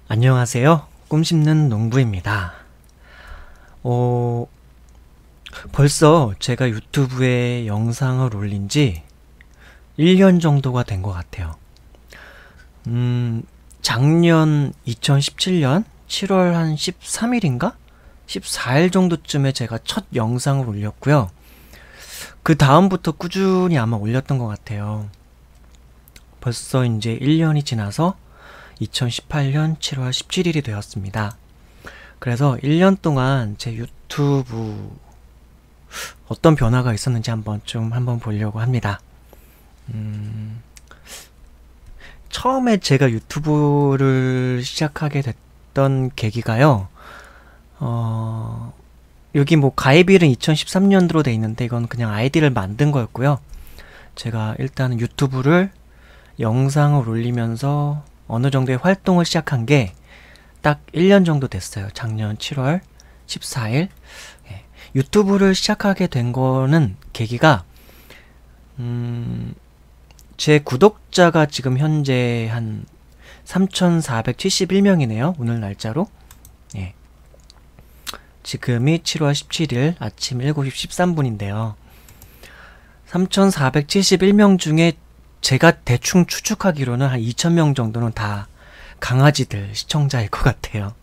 안녕하세요. 꿈씹는 농부입니다. 어, 벌써 제가 유튜브에 영상을 올린 지 1년 정도가 된 것 같아요. 작년 2017년 7월 한 13일인가? 14일 정도쯤에 제가 첫 영상을 올렸고요. 그 다음부터 꾸준히 아마 올렸던 것 같아요. 벌써 이제 1년이 지나서 2018년 7월 17일이 되었습니다. 그래서 1년 동안 제 유튜브 어떤 변화가 있었는지 한번 보려고 합니다. 처음에 제가 유튜브를 시작하게 됐던 계기가요. 여기 뭐 가입일은 2013년도로 돼 있는데 이건 그냥 아이디를 만든 거였고요. 제가 일단은 유튜브를 영상을 올리면서 어느 정도의 활동을 시작한 게 딱 1년 정도 됐어요. 작년 7월 14일. 유튜브를 시작하게 된 거는 계기가 제 구독자가 지금 현재 한 3,471명이네요. 오늘 날짜로. 예. 지금이 7월 17일 아침 7시 13분인데요. 3,471명 중에 제가 대충 추측하기로는 한 2,000명 정도는 다 강아지들 시청자일 것 같아요.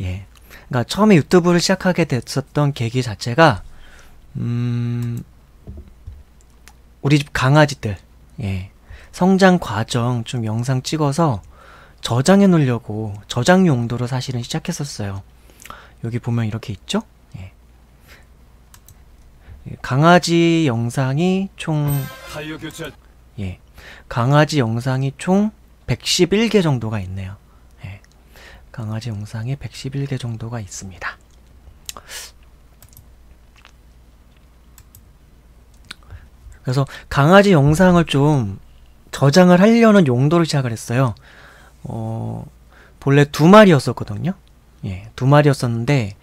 예. 그러니까 처음에 유튜브를 시작하게 됐었던 계기 자체가 우리 집 강아지들 성장 과정 좀 영상 찍어서 저장해 놓으려고 저장 용도로 사실은 시작했었어요. 여기 보면 이렇게 있죠? 강아지 영상이 총 강아지 영상이 총 111개 정도가 있네요. 강아지 영상이 111개 정도가 있습니다. 그래서 강아지 영상을 좀 저장을 하려는 용도로 시작을 했어요. 본래 2마리였었거든요. 두 마리였었는데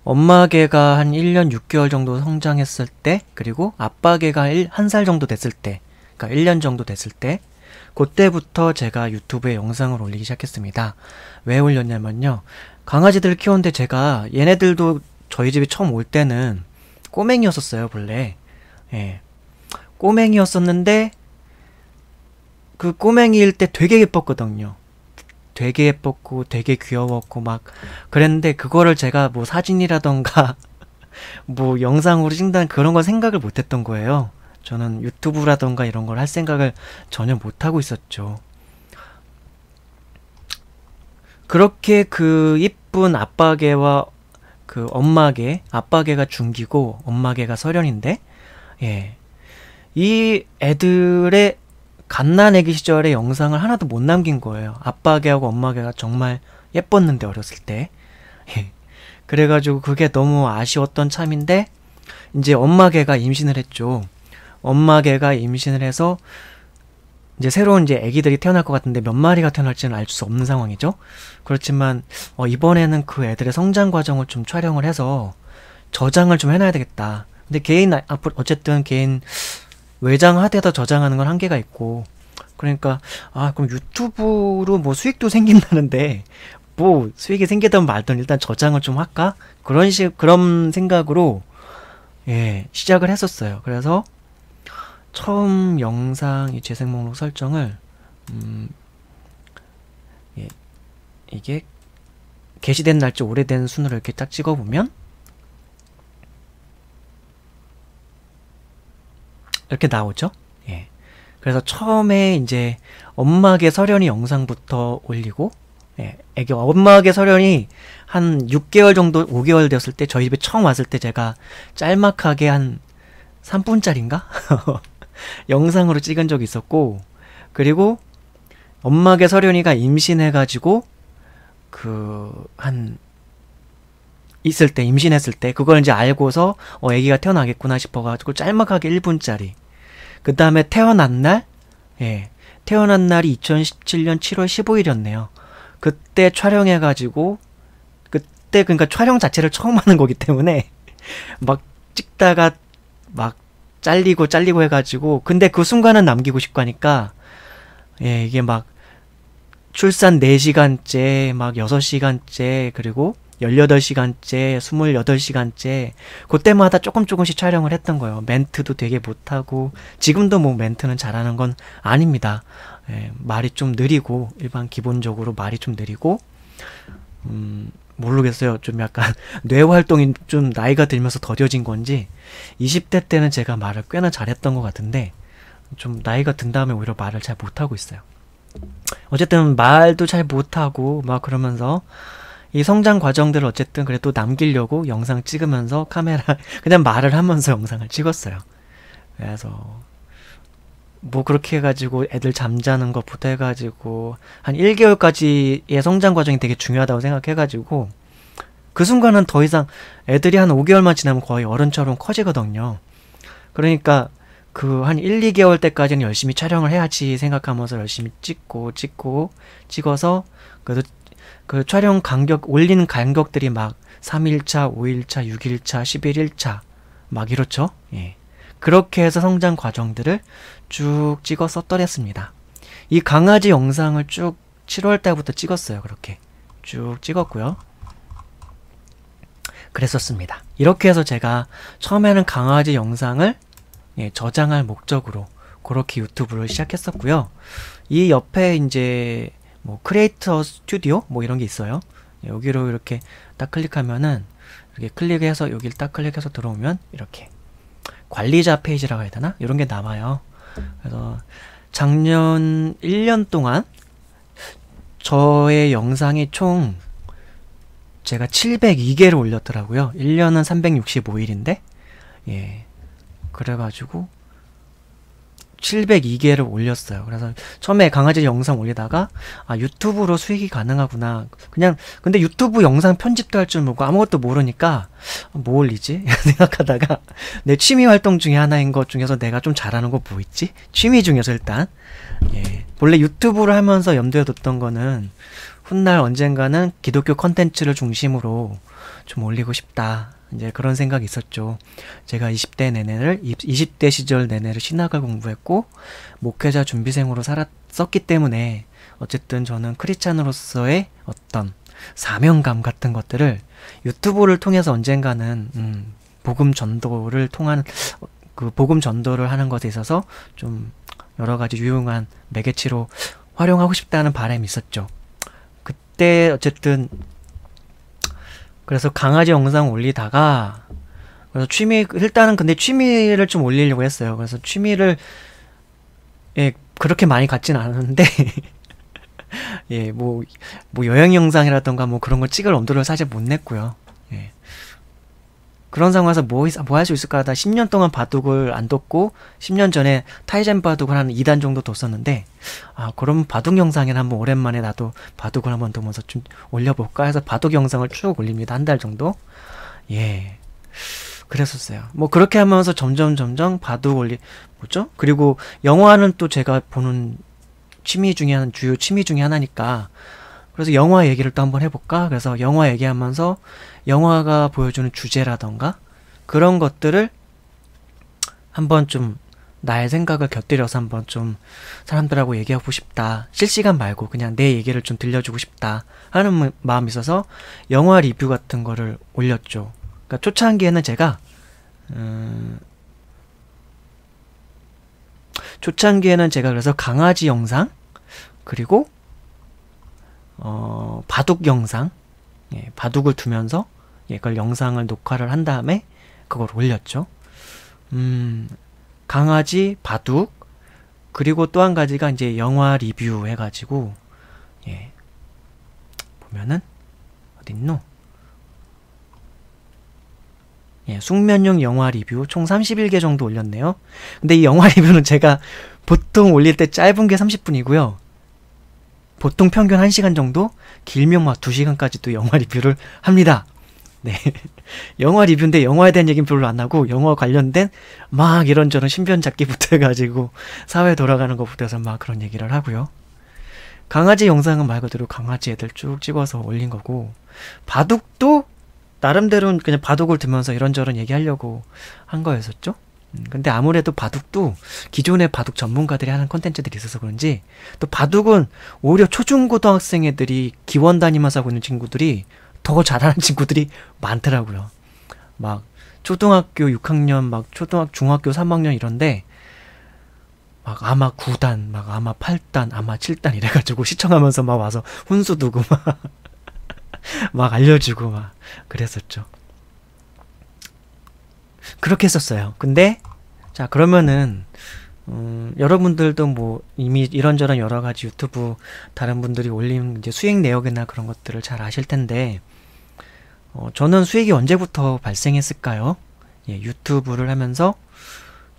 엄마 개가 한 1년 6개월 정도 성장했을 때, 그리고 아빠 개가 1살 정도 됐을 때, 그러니까 1년 정도 됐을 때, 그때부터 제가 유튜브에 영상을 올리기 시작했습니다. 왜 올렸냐면요, 강아지들을 키웠는데 제가 얘네들도 저희 집에 처음 올 때는 꼬맹이였었어요. 본래 꼬맹이였었는데 그 꼬맹이일 때 되게 예뻤거든요. 되게 예뻤고 되게 귀여웠고 막 그랬는데, 그거를 제가 뭐 사진이라던가 뭐 영상으로 찍는다는 그런 건 생각을 못했던 거예요. 저는 유튜브라던가 이런 걸 할 생각을 전혀 못하고 있었죠. 그렇게 그 이쁜 아빠개와 그 엄마개, 아빠개가 중기고 엄마개가 설현인데, 이 애들의 갓난아기 시절의 영상을 하나도 못 남긴 거예요. 아빠개하고 엄마개가 정말 예뻤는데, 어렸을 때. 그래가지고 그게 너무 아쉬웠던 참인데, 이제 엄마개가 임신을 했죠. 엄마개가 임신을 해서 이제 새로운 이제 애기들이 태어날 것 같은데 몇 마리가 태어날지는 알 수 없는 상황이죠. 그렇지만 이번에는 그 애들의 성장 과정을 좀 촬영을 해서 저장을 좀 해놔야 되겠다. 근데 개인 어쨌든 개인 외장 하드에다 저장하는 건 한계가 있고, 그러니까 그럼 유튜브로 뭐 수익도 생긴다는데 뭐 수익이 생기든 말든 일단 저장을 좀 할까? 그런 생각으로 시작을 했었어요. 그래서 처음 영상 이 재생 목록 설정을 이게 게시된 날짜 오래된 순으로 이렇게 딱 찍어보면 이렇게 나오죠. 그래서 처음에 이제 엄마개 설현이 영상부터 올리고, 애기 엄마개 설현이 한 6개월 정도 5개월 되었을 때 저희 집에 처음 왔을 때 제가 짤막하게 한 3분짜리인가? 영상으로 찍은 적이 있었고, 그리고 엄마개 설현이가 임신해가지고 임신했을 때 그걸 이제 알고서 애기가 태어나겠구나 싶어가지고 짤막하게 1분짜리. 그 다음에 태어난 날이 2017년 7월 15일이었네요. 그때 촬영해가지고, 그때 그러니까 촬영 자체를 처음 하는 거기 때문에 막 찍다가 막 잘리고 해가지고, 근데 그 순간은 남기고 싶고 하니까 이게 막 출산 4시간째, 막 6시간째, 그리고 18시간째, 28시간째, 그때마다 조금씩 촬영을 했던 거예요. 멘트도 되게 못하고, 지금도 뭐 멘트는 잘하는 건 아닙니다. 예, 말이 좀 느리고, 일반 기본적으로 말이 좀 느리고, 모르겠어요. 좀 약간 뇌 활동이 좀 나이가 들면서 더뎌진 건지 20대 때는 제가 말을 꽤나 잘했던 것 같은데 좀 나이가 든 다음에 오히려 말을 잘 못하고 있어요. 어쨌든 말도 잘 못하고 막 그러면서 이 성장 과정들을 어쨌든 그래도 남기려고 영상 찍으면서 카메라 그냥 말을 하면서 영상을 찍었어요. 그래서 뭐 그렇게 해가지고 애들 잠자는 것부터 해가지고 한 1개월까지의 성장 과정이 되게 중요하다고 생각해가지고 그 순간은 더 이상 애들이 한 5개월만 지나면 거의 어른처럼 커지거든요. 그러니까 그 한 1, 2개월 때까지는 열심히 촬영을 해야지 생각하면서 열심히 찍어서 그래도 그 촬영 간격 올리는 간격들이 막 3일차, 5일차, 6일차, 11일차 막 이렇죠. 예. 그렇게 해서 성장 과정들을 쭉 찍어 썼더랬습니다. 이 강아지 영상을 쭉 7월 달부터 찍었어요. 그렇게 쭉 찍었고요. 그랬었습니다. 이렇게 해서 제가 처음에는 강아지 영상을 저장할 목적으로 그렇게 유튜브를 시작했었고요. 이 옆에 이제 뭐 크리에이터 스튜디오 뭐 이런 게 있어요. 여기로 이렇게 딱 클릭하면은 이렇게 클릭해서 여기를 딱 클릭해서 들어오면 이렇게 관리자 페이지라고 해야 되나? 이런 게 나와요. 그래서 작년 1년 동안 저의 영상이 총 제가 702개를 올렸더라고요. 1년은 365일인데 예. 그래가지고 702개를 올렸어요. 그래서 처음에 강아지 영상 올리다가 아 유튜브로 수익이 가능하구나. 그냥 근데 유튜브 영상 편집도 할 줄 모르고 아무것도 모르니까 뭐 올리지? 생각하다가 내 취미 활동 중에 하나인 것 중에서 내가 좀 잘하는 거 뭐 있지? 취미 중에서 일단 예. 원래 유튜브를 하면서 염두에 뒀던 거는 훗날 언젠가는 기독교 컨텐츠를 중심으로 좀 올리고 싶다. 이제 그런 생각이 있었죠. 제가 20대 시절 내내를 신학을 공부했고 목회자 준비생으로 살았었기 때문에 어쨌든 저는 크리스찬으로서의 어떤 사명감 같은 것들을 유튜브를 통해서 언젠가는 복음 전도를 통한 그 복음 전도를 하는 것에 있어서 좀 여러 가지 유용한 매개체로 활용하고 싶다는 바람이 있었죠. 그때 어쨌든 그래서 강아지 영상 올리다가 그래서 일단은 근데 취미를 좀 올리려고 했어요. 그래서 취미를 그렇게 많이 갖진 않았는데 예, 뭐 여행 영상이라던가 뭐 그런 거 찍을 엄두를 사실 못 냈고요. 예. 그런 상황에서 뭐 할 수 있을까 하다 10년 동안 바둑을 안 뒀고 10년 전에 타이젠 바둑을 한 2단 정도 뒀었는데 아 그럼 바둑 영상에는 한번 오랜만에 나도 바둑을 한번 두면서 좀 올려볼까 해서 바둑 영상을 쭉 올립니다. 한 달 정도. 예. 그랬었어요. 뭐 그렇게 하면서 점점 바둑 뭐죠? 그리고 영화는 또 제가 보는 주요 취미 중에 하나니까 그래서 영화 얘기를 또 한번 해볼까? 그래서 영화 얘기하면서 영화가 보여주는 주제라던가 그런 것들을 한번 좀 나의 생각을 곁들여서 한번 좀 사람들하고 얘기하고 싶다. 실시간 말고 그냥 내 얘기를 좀 들려주고 싶다 하는 마음이 있어서 영화 리뷰 같은 거를 올렸죠. 그러니까 초창기에는 제가 그래서 강아지 영상 그리고 바둑 영상 바둑을 두면서 그걸 영상을 녹화를 한 다음에 그걸 올렸죠. 강아지 바둑 그리고 또 한 가지가 이제 영화 리뷰 해가지고 보면은 어딨노? 숙면용 영화 리뷰 총 31개 정도 올렸네요. 근데 이 영화 리뷰는 제가 보통 올릴 때 짧은 게 30분이고요. 보통 평균 1시간 정도, 길면 막 2시간까지도 영화 리뷰를 합니다. 네. 영화 리뷰인데 영화에 대한 얘기는 별로 안 하고 영화 관련된 막 이런저런 신변 잡기부터 해가지고 사회 돌아가는 것부터 해서 막 그런 얘기를 하고요. 강아지 영상은 말 그대로 강아지 애들 쭉 찍어서 올린 거고 바둑도 나름대로는 그냥 바둑을 두면서 이런저런 얘기하려고 한 거였었죠. 근데 아무래도 바둑도 기존의 바둑 전문가들이 하는 콘텐츠들이 있어서 그런지 또 바둑은 오히려 초중고등학생 애들이 기원 다니면서 하고 있는 친구들이 더 잘하는 친구들이 많더라고요. 막 초등학교 6학년, 막 중학교 3학년 이런데 막 아마 9단, 막 아마 8단, 아마 7단 이래가지고 시청하면서 막 와서 훈수 두고 막, 막 알려주고 막 그랬었죠. 그렇게 했었어요. 근데 자 그러면은 여러분들도 뭐 이미 이런저런 여러 가지 유튜브 다른 분들이 올린 이제 수익 내역이나 그런 것들을 잘 아실 텐데 저는 수익이 언제부터 발생했을까요? 예, 유튜브를 하면서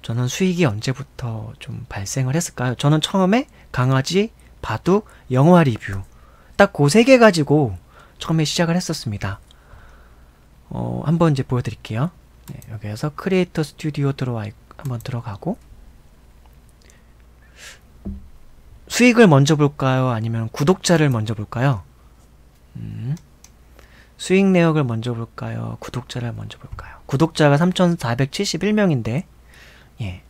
저는 수익이 언제부터 좀 발생을 했을까요? 저는 처음에 강아지, 바둑, 영화 리뷰 딱 그 세 개 가지고 처음에 시작을 했었습니다. 한번 이제 보여드릴게요. 네, 여기에서 크리에이터 스튜디오 한번 들어가고 수익을 먼저 볼까요? 아니면 구독자를 먼저 볼까요? 수익 내역을 먼저 볼까요? 구독자를 먼저 볼까요? 구독자가 3,471명인데 예,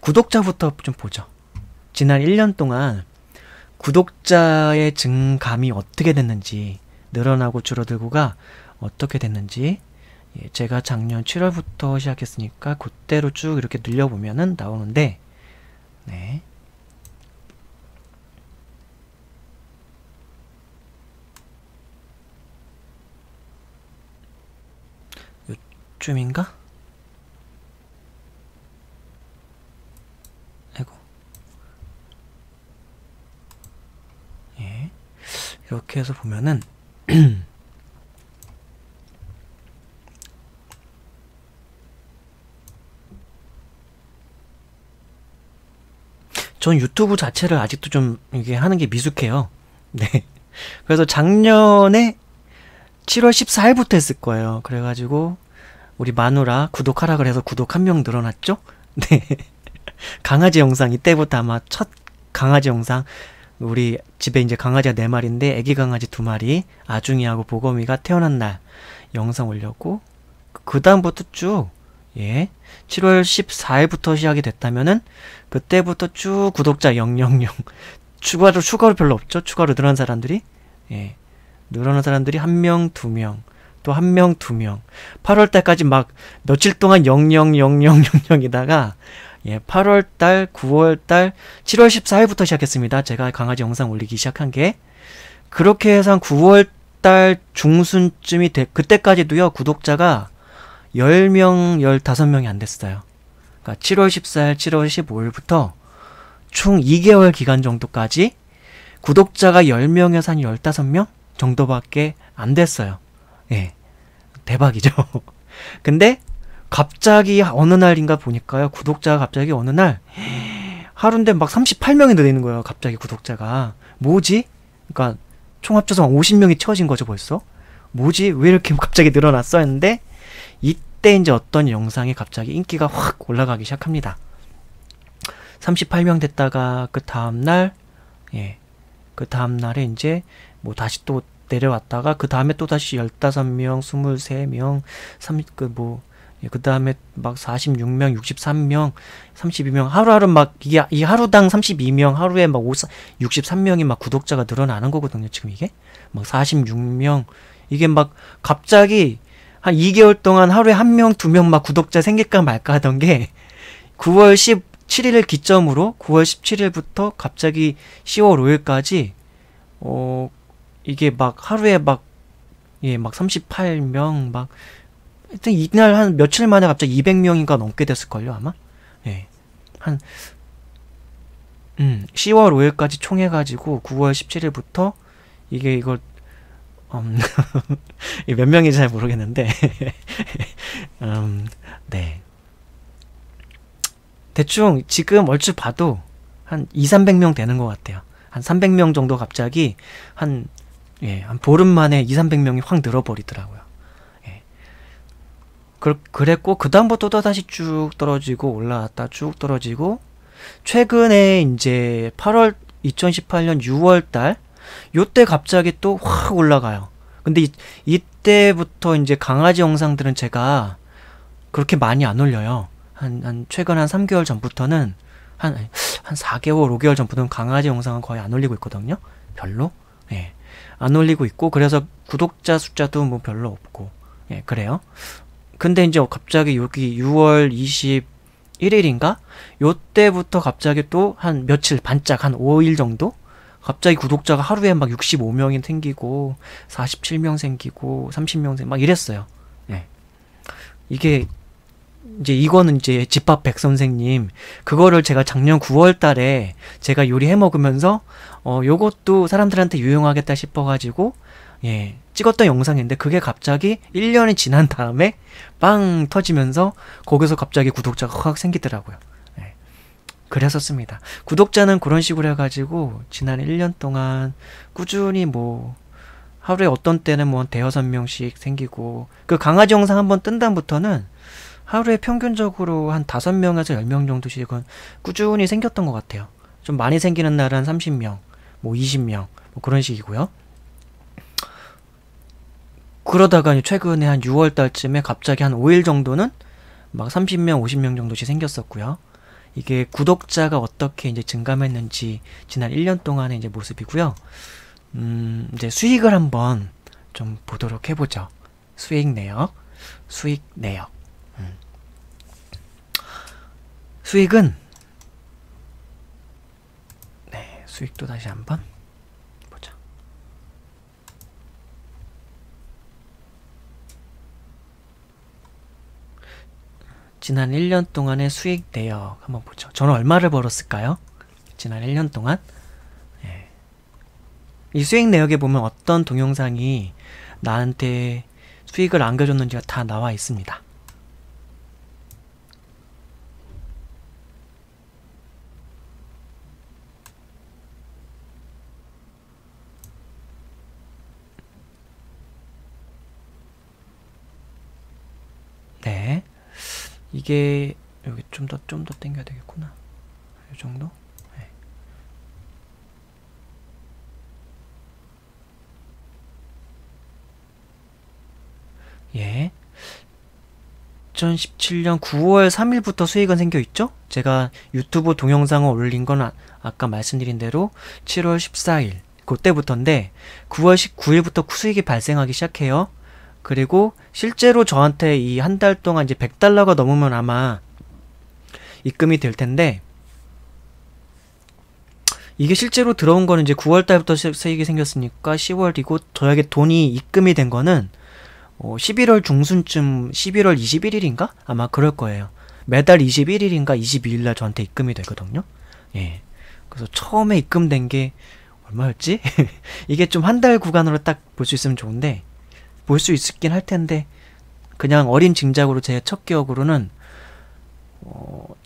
구독자부터 좀 보죠. 지난 1년 동안 구독자의 증감이 어떻게 됐는지 늘어나고 줄어들고가 어떻게 됐는지 예, 제가 작년 7월부터 시작했으니까 그때로 쭉 이렇게 늘려보면은 나오는데 네. 요쯤인가? 아이고 예. 이렇게 해서 보면은 전 유튜브 자체를 아직도 좀 이게 하는 게 미숙해요. 네. 그래서 작년에 7월 14일부터 했을 거예요. 그래가지고 우리 마누라 구독하라 그래서 구독 1명 늘어났죠? 네. 강아지 영상 이때부터 아마 첫 강아지 영상 우리 집에 이제 강아지가 4마리인데 애기 강아지 2마리 아중이하고 보검이가 태어난 날 영상 올렸고 그 다음부터 쭉 예. 7월 14일부터 시작이 됐다면은 그때부터 쭉 구독자 000 추가로 별로 없죠. 추가로 늘어난 사람들이 예. 늘어난 사람들이 1명, 2명 또 1명, 2명 8월달까지 막 며칠 동안 00000이다가 예, 8월달, 9월달, 7월 14일부터 시작했습니다. 제가 강아지 영상 올리기 시작한 게 그렇게 해서 한 9월달 중순쯤이 그때까지도요 구독자가 10명, 15명이 안 됐어요. 그러니까 7월 14일, 7월 15일부터 총 2개월 기간 정도까지 구독자가 10명에서 한 15명 정도밖에 안 됐어요. 예. 대박이죠. 근데 갑자기 어느 날인가 보니까요. 구독자가 갑자기 어느 날 하루인데 막 38명이 늘어있는 거예요. 갑자기 구독자가. 뭐지? 그러니까 총 합쳐서 50명이 채워진 거죠 벌써. 뭐지? 왜 이렇게 갑자기 늘어났어? 했는데 이때 이제 어떤 영상이 갑자기 인기가 확 올라가기 시작합니다. 38명 됐다가 그 다음날 예. 그 다음날에 이제 뭐 다시 또 내려왔다가 그 다음에 또 다시 15명, 23명, 그 다음에 막 46명, 63명, 32명, 하루하루 막, 이 하루당 32명, 하루에 막 63명이 막 구독자가 늘어나는 거거든요, 지금 이게. 막 46명, 이게 막 갑자기 한 2개월 동안 하루에 1명, 2명 막 구독자 생길까 말까 하던 게 9월 17일을 기점으로 9월 17일부터 갑자기 10월 5일까지, 이게 막 하루에 막, 예, 막 38명, 막, 하여튼 이날 한 며칠 만에 갑자기 200명인가 넘게 됐을걸요, 아마? 예. 10월 5일까지 총 해가지고 9월 17일부터 이게 이걸, 몇 명인지 잘 모르겠는데, 네. 대충 지금 얼추 봐도 한 200~300명 되는 것 같아요. 한 300명 정도 갑자기 한 보름 만에 200~300명이 확 늘어버리더라고요. 예. 그랬고, 그 다음부터 또 다시 쭉 떨어지고, 올라왔다 쭉 떨어지고, 최근에 이제 2018년 6월달, 요때 갑자기 또 확 올라가요. 근데 이때부터 이제 강아지 영상들은 제가 그렇게 많이 안 올려요. 한 최근 한 3개월 전부터는 한 4개월, 5개월 전부터는 강아지 영상은 거의 안 올리고 있거든요. 별로. 예. 안 올리고 있고, 그래서 구독자 숫자도 뭐 별로 없고, 예, 그래요. 근데 이제 갑자기 여기 6월 21일인가? 요때부터 갑자기 또 한 며칠, 반짝 한 5일 정도? 갑자기 구독자가 하루에 막 65명이 생기고, 47명 생기고, 30명 생기고, 막 이랬어요. 예. 이게, 이제 이거는 이제 집밥 백 선생님, 그거를 제가 작년 9월 달에 제가 요리해 먹으면서, 요것도 사람들한테 유용하겠다 싶어가지고, 예, 찍었던 영상인데, 그게 갑자기 1년이 지난 다음에 빵 터지면서 거기서 갑자기 구독자가 확 생기더라고요. 예, 그랬었습니다. 구독자는 그런 식으로 해가지고 지난 1년 동안 꾸준히 뭐 하루에 어떤 때는 뭐 대여섯 명씩 생기고, 그 강아지 영상 한번 뜬 다음부터는 하루에 평균적으로 한 5명에서 10명 정도씩은 꾸준히 생겼던 것 같아요. 좀 많이 생기는 날은 30명, 뭐 20명, 뭐 그런 식이고요. 그러다가 최근에 한 6월 달쯤에 갑자기 한 5일 정도는 막 30명, 50명 정도씩 생겼었고요. 이게 구독자가 어떻게 이제 증감했는지 지난 1년 동안의 이제 모습이고요. 이제 수익을 한번 좀 보도록 해보죠. 수익 내역. 수익은, 네, 수익도 다시 한번 보자. 지난 1년 동안의 수익 내역 한번 보죠. 저는 얼마를 벌었을까요? 지난 1년 동안. 네. 이 수익 내역에 보면 어떤 동영상이 나한테 수익을 안겨줬는지가 다 나와 있습니다. 네. 이게 여기 좀 더 당겨야 되겠구나. 이 정도? 네. 예. 2017년 9월 3일부터 수익은 생겨 있죠? 제가 유튜브 동영상을 올린 건 아까 말씀드린 대로 7월 14일 그때부터인데 9월 19일부터 수익이 발생하기 시작해요. 그리고 실제로 저한테 이 한 달 동안 이제 100달러가 넘으면 아마 입금이 될 텐데, 이게 실제로 들어온 거는 이제 9월 달부터 수익이 생겼으니까 10월이고, 저에게 돈이 입금이 된 거는 11월 중순쯤, 11월 21일인가? 아마 그럴 거예요. 매달 21일인가 22일날 저한테 입금이 되거든요. 예. 그래서 처음에 입금된 게 얼마였지? 이게 좀 한 달 구간으로 딱 볼 수 있으면 좋은데, 볼 수 있긴 할 텐데, 그냥 어린 짐작으로 제 첫 기억으로는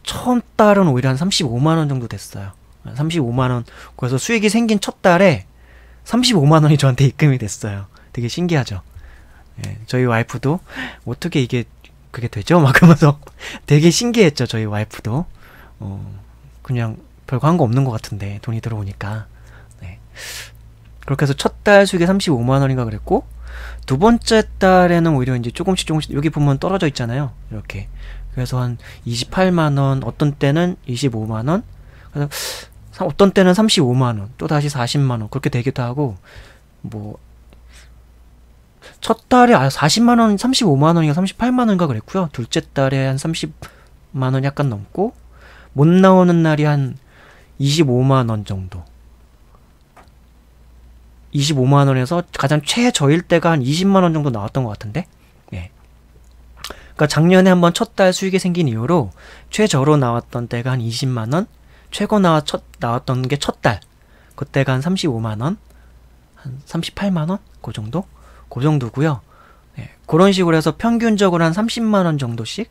처음 달은 오히려 한 35만원 정도 됐어요. 35만원. 그래서 수익이 생긴 첫 달에 35만원이 저한테 입금이 됐어요. 되게 신기하죠. 예, 저희 와이프도 어떻게 이게 그게 되죠? 막 그러면서 되게 신기했죠. 저희 와이프도 그냥 별 광고 없는 것 같은데 돈이 들어오니까. 네. 그렇게 해서 첫 달 수익이 35만원인가 그랬고, 두 번째 달에는 오히려 이제 조금씩 여기 보면 떨어져 있잖아요. 이렇게. 그래서 한 28만원, 어떤 때는 25만원, 그래서 어떤 때는 35만원, 또 다시 40만원, 그렇게 되기도 하고, 뭐, 첫 달에 40만원, 35만원인가 38만원인가 그랬고요. 둘째 달에 한 30만원 약간 넘고, 못 나오는 날이 한 25만원 정도. 25만원에서 가장 최저일 때가 한 20만원 정도 나왔던 것 같은데? 예. 그러니까 작년에 한번 첫 달 수익이 생긴 이후로 최저로 나왔던 때가 한 20만원, 최고 나왔던 게 첫 달. 그때가 한 35만원, 한 38만원? 그 정도? 그 정도고요. 예. 그런 식으로 해서 평균적으로 한 30만원 정도씩?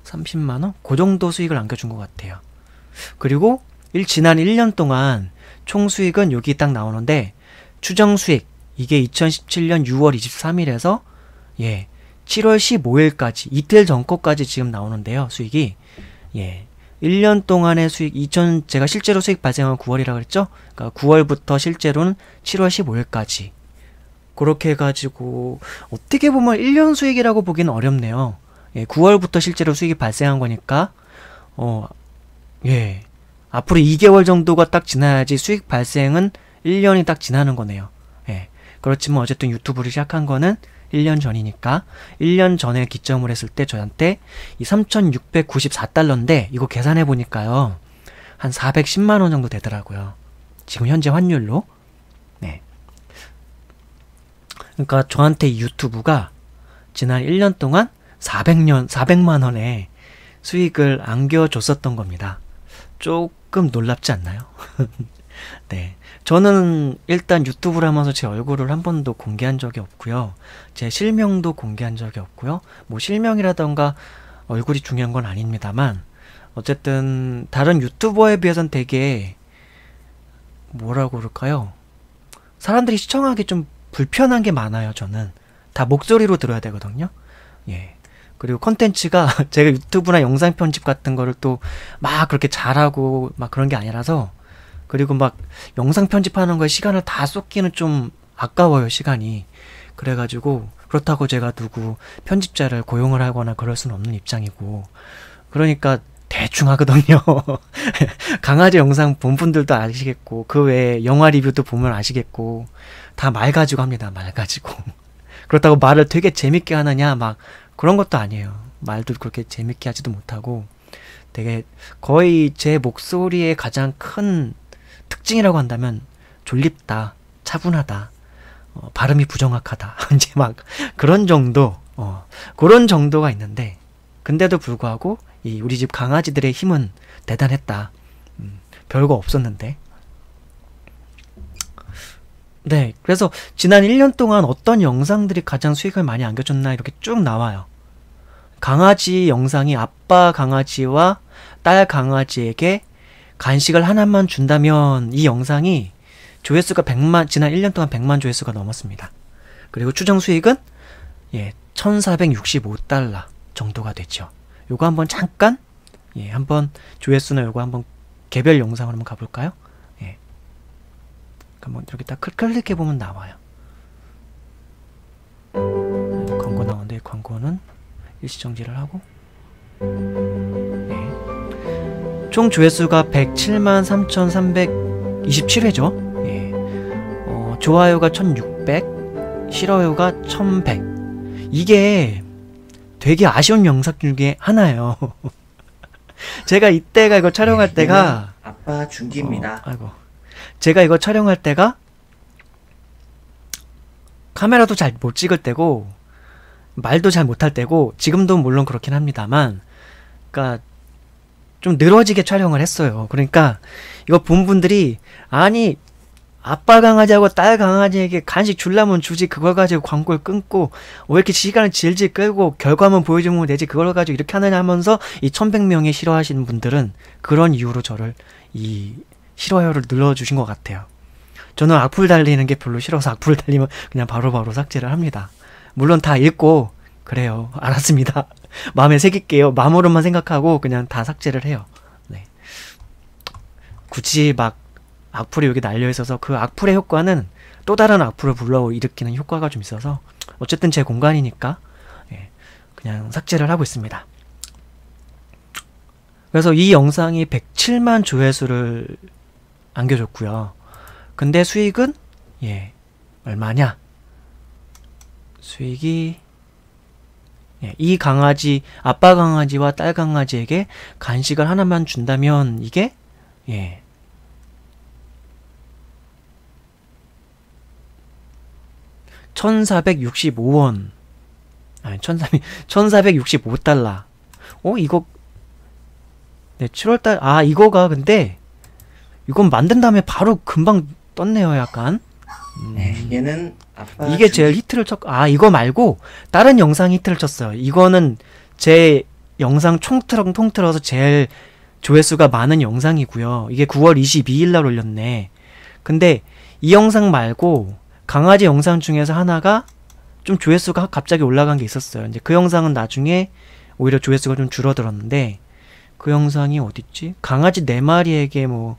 30만원? 그 정도 수익을 안겨준 것 같아요. 그리고 지난 1년 동안 총 수익은 여기 딱 나오는데, 추정 수익, 이게 2017년 6월 23일에서 예, 7월 15일까지 이틀 전 거까지 지금 나오는데요. 수익이 예, 1년 동안의 수익, 제가 실제로 수익 발생한 9월이라고 그랬죠? 그러니까 9월부터 실제로는 7월 15일까지 그렇게 해가지고 어떻게 보면 1년 수익이라고 보기는 어렵네요. 예, 9월부터 실제로 수익이 발생한 거니까 예, 앞으로 2개월 정도가 딱 지나야지 수익 발생은 1년이 딱 지나는 거네요. 예, 그렇지만 어쨌든 유튜브를 시작한 거는 1년 전이니까 1년 전에 기점을 했을 때 저한테 이 3,694달러인데 이거 계산해 보니까요. 한 410만 원 정도 되더라고요. 지금 현재 환율로. 네. 그러니까 저한테 이 유튜브가 지난 1년 동안 400만 원의 수익을 안겨줬었던 겁니다. 조금 놀랍지 않나요? 네. 저는 일단 유튜브를 하면서 제 얼굴을 한 번도 공개한 적이 없고요. 제 실명도 공개한 적이 없고요. 뭐 실명이라던가 얼굴이 중요한 건 아닙니다만 어쨌든 다른 유튜버에 비해서는 되게 뭐라고 그럴까요? 사람들이 시청하기 좀 불편한 게 많아요. 저는 다 목소리로 들어야 되거든요. 예. 그리고 컨텐츠가 제가 유튜브나 영상 편집 같은 거를 또 막 그렇게 잘하고 막 그런 게 아니라서 그리고 막 영상 편집하는 거에 시간을 다 쏟기는 좀 아까워요, 시간이. 그래가지고 그렇다고 제가 누구 편집자를 고용을 하거나 그럴 수는 없는 입장이고 그러니까 대충 하거든요. 강아지 영상 본 분들도 아시겠고 그 외에 영화 리뷰도 보면 아시겠고 다 말 가지고 합니다. 말 가지고. 그렇다고 말을 되게 재밌게 하느냐 막 그런 것도 아니에요. 말도 그렇게 재밌게 하지도 못하고 되게 거의 제 목소리의 가장 큰 특징이라고 한다면 졸립다, 차분하다, 발음이 부정확하다. 이제 막 그런 정도, 그런 정도가 있는데 근데도 불구하고 이 우리 집 강아지들의 힘은 대단했다. 별거 없었는데. 네, 그래서 지난 1년 동안 어떤 영상들이 가장 수익을 많이 안겨줬나 이렇게 쭉 나와요. 강아지 영상이 아빠 강아지와 딸 강아지에게 간식을 하나만 준다면 이 영상이 조회수가 100만, 지난 1년 동안 100만 조회수가 넘었습니다. 그리고 추정 수익은 1,465달러 정도가 됐죠. 요거 한번 잠깐 한번 조회수나 요거 한번 개별 영상으로 한번 가볼까요? 한번 이렇게 딱 클릭해 보면 나와요. 광고 나오는데 광고는 일시정지를 하고 총 조회수가 107만 3,327회죠. 좋아요가 1,600, 싫어요가 1,100. 이게 되게 아쉬운 영상 중에 하나예요. 제가 이때가 이거 촬영할 때가 아빠 준기입니다. 아이고. 제가 이거 촬영할 때가 카메라도 잘 못 찍을 때고 말도 잘 못할 때고 지금도 물론 그렇긴 합니다만 그러니까 좀 늘어지게 촬영을 했어요. 그러니까 이거 본 분들이 아니 아빠 강아지하고 딸 강아지에게 간식 줄라면 주지 그걸 가지고 광고를 끊고 왜 이렇게 시간을 질질 끌고 결과만 보여주면 되지 그걸 가지고 이렇게 하느냐 하면서 이 1,100명이 싫어하시는 분들은 그런 이유로 저를 이 싫어요를 눌러주신 것 같아요. 저는 악플 달리는 게 별로 싫어서 악플 달리면 그냥 바로바로 삭제를 합니다. 물론 다 읽고 그래요. 알았습니다. 마음에 새길게요. 마음으로만 생각하고 그냥 다 삭제를 해요. 네. 굳이 막 악플이 여기 날려있어서 그 악플의 효과는 또 다른 악플을 불러일으키는 효과가 좀 있어서 어쨌든 제 공간이니까 그냥 삭제를 하고 있습니다. 그래서 이 영상이 107만 조회수를 안겨줬고요. 근데 수익은 얼마냐? 수익이 이 강아지 아빠 강아지와 딸 강아지에게 간식을 하나만 준다면 이게 1,465원 아니 1,465달러. 이거 7월달 이거가 근데 이건 만든 다음에 바로 금방 떴네요. 약간 얘는 아빠 이게 제일 히트를 이거 말고 다른 영상 히트를 쳤어요. 이거는 제 영상 통틀어서 제일 조회수가 많은 영상이고요. 이게 9월 22일 날 올렸네. 근데 이 영상 말고 강아지 영상 중에서 하나가 좀 조회수가 갑자기 올라간 게 있었어요. 이제 그 영상은 나중에 오히려 조회수가 좀 줄어들었는데 그 영상이 어딨지? 강아지 4마리에게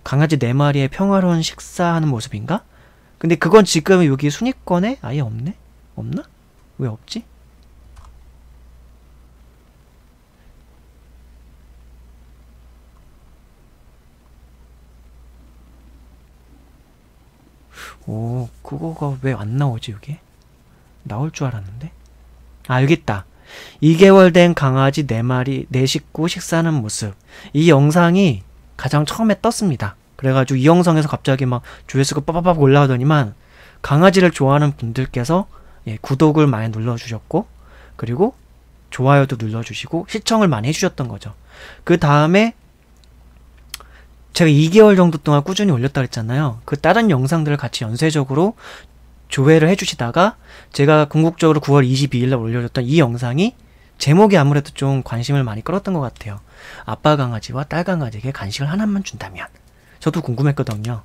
강아지 4마리의 평화로운 식사하는 모습인가? 근데 그건 지금 여기 순위권에 아예 없네? 없나? 왜 없지? 오, 그거가 왜 안 나오지, 여기? 나올 줄 알았는데? 아, 여기 있다. 2개월 된 강아지 4마리, 4식구 식사하는 모습. 이 영상이 가장 처음에 떴습니다. 그래가지고 이 영상에서 갑자기 막 조회수가 빠바박 올라오더니만 강아지를 좋아하는 분들께서 예, 구독을 많이 눌러주셨고, 그리고 좋아요도 눌러주시고 시청을 많이 해주셨던 거죠. 그 다음에 제가 2개월 정도 동안 꾸준히 올렸다 그랬잖아요. 그 다른 영상들을 같이 연쇄적으로 조회를 해주시다가 제가 궁극적으로 9월 22일날 올려줬던 이 영상이 제목이 아무래도 좀 관심을 많이 끌었던 것 같아요. 아빠 강아지와 딸 강아지에게 간식을 하나만 준다면. 저도 궁금했거든요.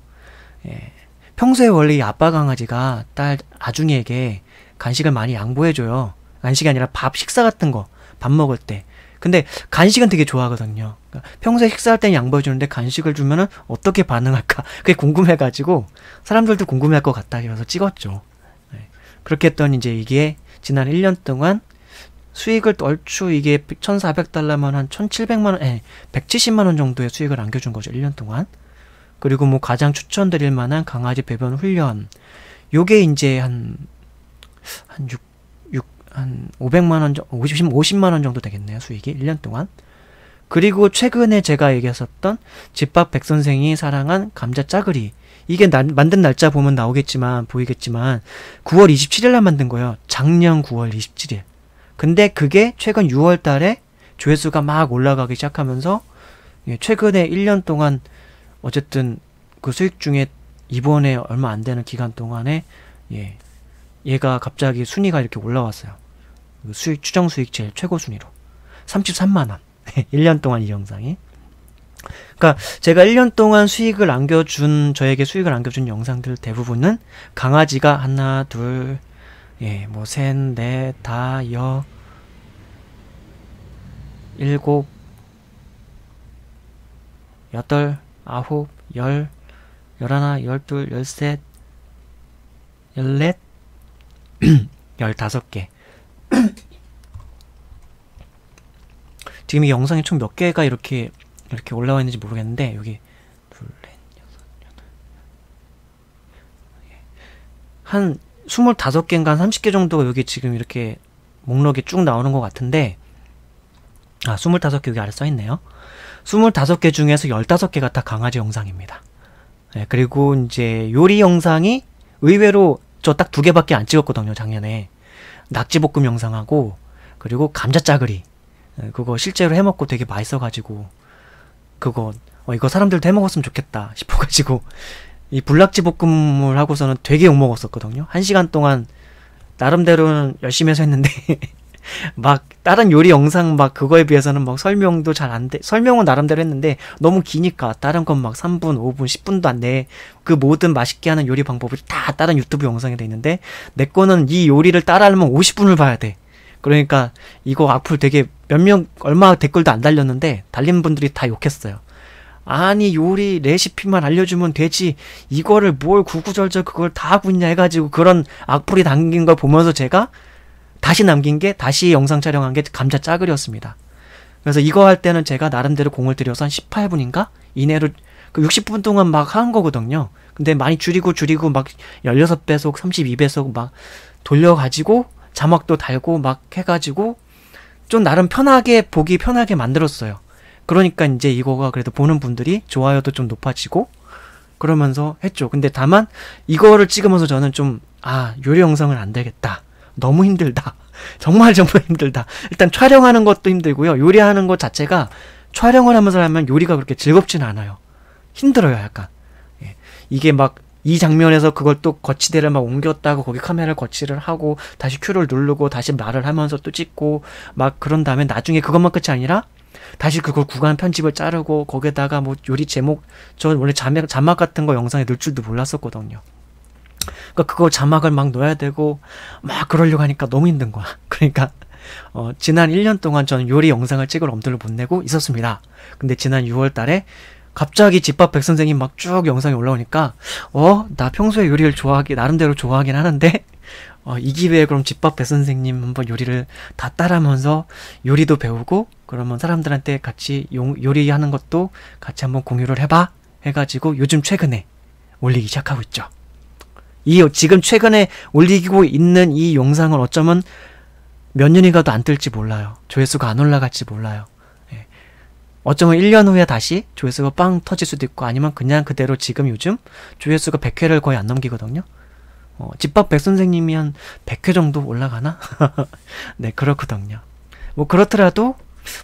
예. 평소에 원래 이 아빠 강아지가 딸 아중이에게 간식을 많이 양보해줘요. 간식이 아니라 밥, 식사 같은 거, 밥 먹을 때. 근데 간식은 되게 좋아하거든요. 그러니까 평소에 식사할 때는 양보해주는데 간식을 주면은 어떻게 반응할까? 그게 궁금해가지고 사람들도 궁금해할 것 같다 해서 찍었죠. 네. 그렇게 했더니 이제 이게 지난 1년 동안 수익을 얼추 이게 1,400달러면 한 1,700만원, 170만원 정도의 수익을 안겨준 거죠. 1년 동안. 그리고 뭐 가장 추천드릴 만한 강아지 배변 훈련. 요게 이제 한 500만원, 50만원 정도 되겠네요. 수익이 1년 동안. 그리고 최근에 제가 얘기했었던 집밥 백선생이 사랑한 감자 짜글이. 이게 만든 날짜 보면 보이겠지만 9월 27일 날 만든 거예요. 작년 9월 27일. 근데 그게 최근 6월 달에 조회수가 막 올라가기 시작하면서 최근에 1년 동안 어쨌든 그 수익 중에 이번에 얼마 안 되는 기간 동안에 얘가 갑자기 순위가 이렇게 올라왔어요. 수익, 추정 수익 제일 최고 순위로 33만원. 1년 동안 이 영상이. 그러니까 제가 1년 동안 저에게 수익을 안겨준 영상들 대부분은 강아지가 하나, 둘, 뭐 셋, 넷, 다, 일곱, 여덟, 아홉, 열, 열하나, 열둘, 열셋, 열넷, 15개. 지금 이 영상이 총 몇 개가 이렇게 올라와 있는지 모르겠는데, 여기 둘, 넷, 여섯, 여덟, 한 25개인가 한 30개 정도가 여기 지금 이렇게 목록에 쭉 나오는 것 같은데, 25개 여기 아래 써있네요. 25개 중에서 15개가 다 강아지 영상입니다. 그리고 이제 요리 영상이 의외로 저 딱 2개밖에 안 찍었거든요, 작년에. 낙지볶음 영상하고, 그리고 감자짜글이. 그거 실제로 해먹고 되게 맛있어가지고, 이거 사람들도 해먹었으면 좋겠다 싶어가지고, 이 불낙지볶음을 하고서는 되게 욕먹었었거든요. 1시간 동안, 나름대로는 열심히 해서 했는데, 막, 다른 요리 영상 막 그거에 비해서는 막 설명도 잘 안 돼. 설명은 나름대로 했는데, 너무 기니까, 다른 건 막 3분, 5분, 10분도 안 돼. 그 모든 맛있게 하는 요리 방법을 다 다른 유튜브 영상에 돼 있는데, 내 거는 이 요리를 따라하려면 50분을 봐야 돼. 그러니까, 이거 악플 되게 얼마 댓글도 안 달렸는데, 달린 분들이 다 욕했어요. 아니, 요리 레시피만 알려주면 되지. 이거를 뭘 구구절절 그걸 다 하고 있냐 해가지고 그런 악플이 담긴 걸 보면서 제가 다시 남긴 게, 다시 영상 촬영한 게 감자 짜글이었습니다. 그래서 이거 할 때는 제가 나름대로 공을 들여서 한 18분인가? 이내로 그 60분 동안 막 한 거거든요. 근데 많이 줄이고 막 16배속, 32배속 막 돌려가지고 자막도 달고 막 해가지고 좀 나름 보기 편하게 만들었어요. 그러니까 이제 이거가 그래도 보는 분들이 좋아요도 좀 높아지고 그러면서 했죠. 근데 다만 이거를 찍으면서 저는 좀 요리 영상은 안 되겠다. 너무 힘들다. 정말 힘들다. 일단 촬영하는 것도 힘들고요. 요리하는 것 자체가 촬영을 하면서 하면 요리가 그렇게 즐겁진 않아요. 힘들어요, 약간. 이게 막 이 장면에서 그걸 또 거치대를 막 옮겼다고 거기 카메라를 거치를 하고 다시 큐를 누르고 다시 말을 하면서 또 찍고 막 그런 다음에 나중에 그것만 끝이 아니라 다시 그걸 구간 편집을 자르고 거기에다가 뭐 요리 제목, 저 원래 자막 같은 거 영상에 넣을 줄도 몰랐었거든요. 그러니까 그거 자막을 막 넣어야 되고 막 그러려고 하니까 너무 힘든 거야. 그러니까 지난 1년 동안 저는 요리 영상을 찍을 엄두를 못 내고 있었습니다. 근데 지난 6월 달에 갑자기 집밥 백선생님 막 쭉 영상이 올라오니까 나 평소에 요리를 나름대로 좋아하긴 하는데 이 기회에 그럼 집밥 백선생님 한번 요리를 다 따라하면서 요리도 배우고 그러면 사람들한테 같이 요리하는 것도 같이 한번 공유를 해봐 해가지고 요즘 최근에 올리기 시작하고 있죠. 이 지금 최근에 올리고 있는 이 영상은 어쩌면 몇 년이 가도 안 뜰지 몰라요. 조회수가 안 올라갈지 몰라요. 예. 어쩌면 1년 후에 다시 조회수가 빵 터질 수도 있고, 아니면 그냥 그대로 지금 요즘 조회수가 100회를 거의 안 넘기거든요. 집밥 백 선생님이 한 100회 정도 올라가나? 네, 그렇거든요. 뭐 그렇더라도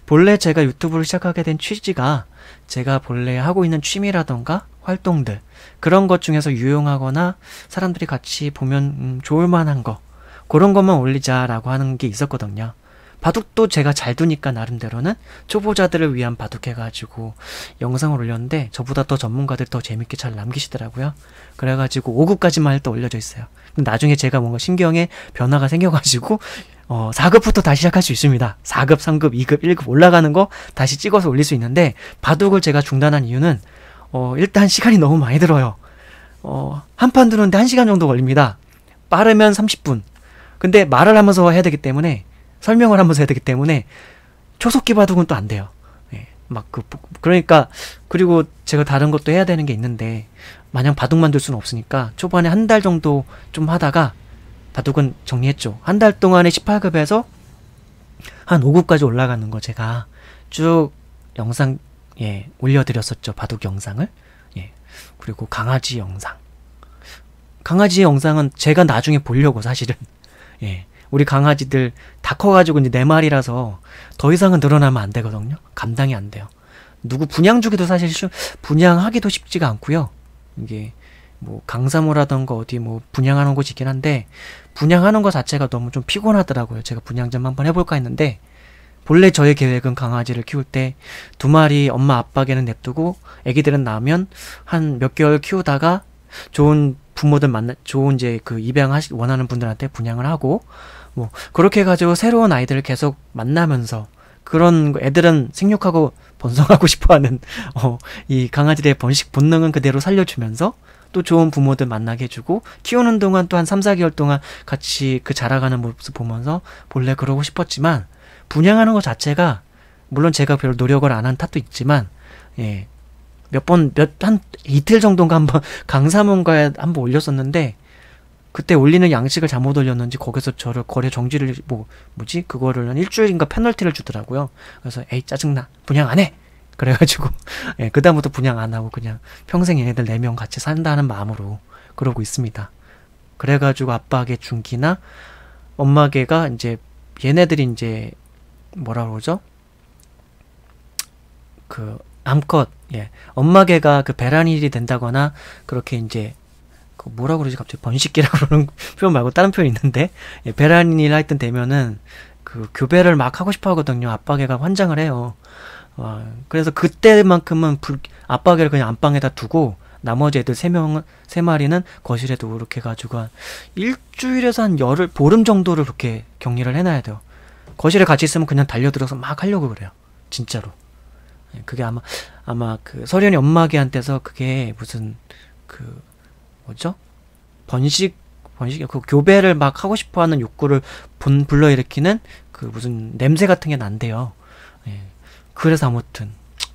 본래 제가 유튜브를 시작하게 된 취지가 제가 본래 하고 있는 취미라던가 활동들, 그런 것 중에서 유용하거나 사람들이 같이 보면 좋을 만한 거, 그런 것만 올리자라고 하는 게 있었거든요. 바둑도 제가 잘 두니까 나름대로는 초보자들을 위한 바둑 해가지고 영상을 올렸는데, 저보다 더 전문가들이 더 재밌게 잘 남기시더라고요. 그래가지고 5급까지만 일단 올려져 있어요. 근데 나중에 제가 뭔가 신경에 변화가 생겨가지고 4급부터 다시 시작할 수 있습니다. 4급, 3급, 2급, 1급 올라가는 거 다시 찍어서 올릴 수 있는데, 바둑을 제가 중단한 이유는 일단 시간이 너무 많이 들어요. 한 판 두는데 1시간 정도 걸립니다. 빠르면 30분. 근데 말을 하면서 해야 되기 때문에, 설명을 하면서 해야 되기 때문에 초속기 바둑은 또 안 돼요. 예, 그러니까, 그리고 제가 다른 것도 해야 되는 게 있는데 마냥 바둑만 둘 수는 없으니까 초반에 한 달 정도 좀 하다가 바둑은 정리했죠. 한 달 동안에 18급에서 한 5급까지 올라가는 거 제가 쭉 영상 올려드렸었죠. 바둑 영상을. 예. 그리고 강아지 영상은 제가 나중에 보려고, 사실은. 예. 우리 강아지들 다 커가지고 이제 4마리라서 더 이상은 늘어나면 안 되거든요. 감당이 안 돼요. 누구 분양 주기도 사실 분양하기도 쉽지가 않고요. 이게 뭐 강사모라던가 어디 뭐 분양하는 곳이 있긴 한데, 분양하는 거 자체가 너무 좀 피곤하더라고요. 제가 분양 좀 한번 해볼까 했는데, 본래 저의 계획은 강아지를 키울 때 2마리 엄마 아빠에게는 냅두고 애기들은 나면 한 몇 개월 키우다가 좋은 부모들 좋은 이제 그 원하는 분들한테 분양을 하고, 뭐 그렇게 해가지고 새로운 아이들을 계속 만나면서, 그런 애들은 생육하고 번성하고 싶어하는 이 강아지들의 번식 본능은 그대로 살려주면서 또 좋은 부모들 만나게 해주고, 키우는 동안 또 한 3, 4개월 동안 같이 그 자라가는 모습 보면서 본래 그러고 싶었지만, 분양하는 것 자체가, 물론 제가 별 노력을 안 한 탓도 있지만, 예, 한 이틀 정도인가 한번 강사문가에 한번 올렸었는데, 그때 올리는 양식을 잘못 올렸는지 거기서 저를 거래 정지를 그거를 한 일주일인가 페널티를 주더라고요. 그래서 에이 짜증나, 분양 안 해. 그래가지고 예, 그다음부터 분양 안 하고 그냥 평생 얘네들 4명 같이 산다는 마음으로 그러고 있습니다. 그래가지고 아빠개 중기나 엄마개가 이제 얘네들이 이제 뭐라 그러죠? 그 암컷, 예, 엄마개가 그 배란일이 된다거나 그렇게 이제 그 뭐라 그러지, 갑자기 번식기라고 그러는 표현 말고 다른 표현이 있는데, 예, 배란일 하여튼 되면은 그 교배를 막 하고 싶어 하거든요. 아빠개가 환장을 해요. 그래서 그때만큼은 아빠개를 그냥 안방에다 두고 나머지 애들 3마리는 거실에도 이렇게 해가지고 한 일주일에서 한 보름 정도를 그렇게 격리를 해놔야 돼요. 거실에 같이 있으면 그냥 달려들어서 막 하려고 그래요. 진짜로. 그게 아마 그 서련이 엄마개한테서 그게 무슨 그 뭐죠? 번식 그 교배를 막 하고 싶어하는 욕구를 불러일으키는 그 무슨 냄새 같은 게 난대요. 예. 그래서 아무튼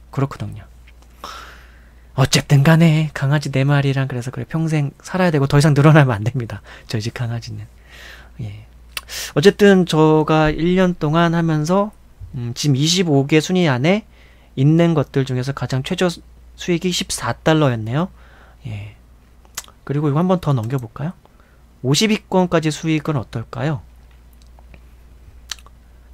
그렇거든요. 어쨌든 간에 강아지 4마리랑 그래서 그래 평생 살아야 되고 더 이상 늘어나면 안 됩니다. 저희 집 강아지는. 예. 어쨌든 저가 1년 동안 하면서 지금 25개 순위 안에 있는 것들 중에서 가장 최저 수익이 14달러였네요. 예. 그리고 이거 한번 더 넘겨볼까요? 50위권까지 수익은 어떨까요?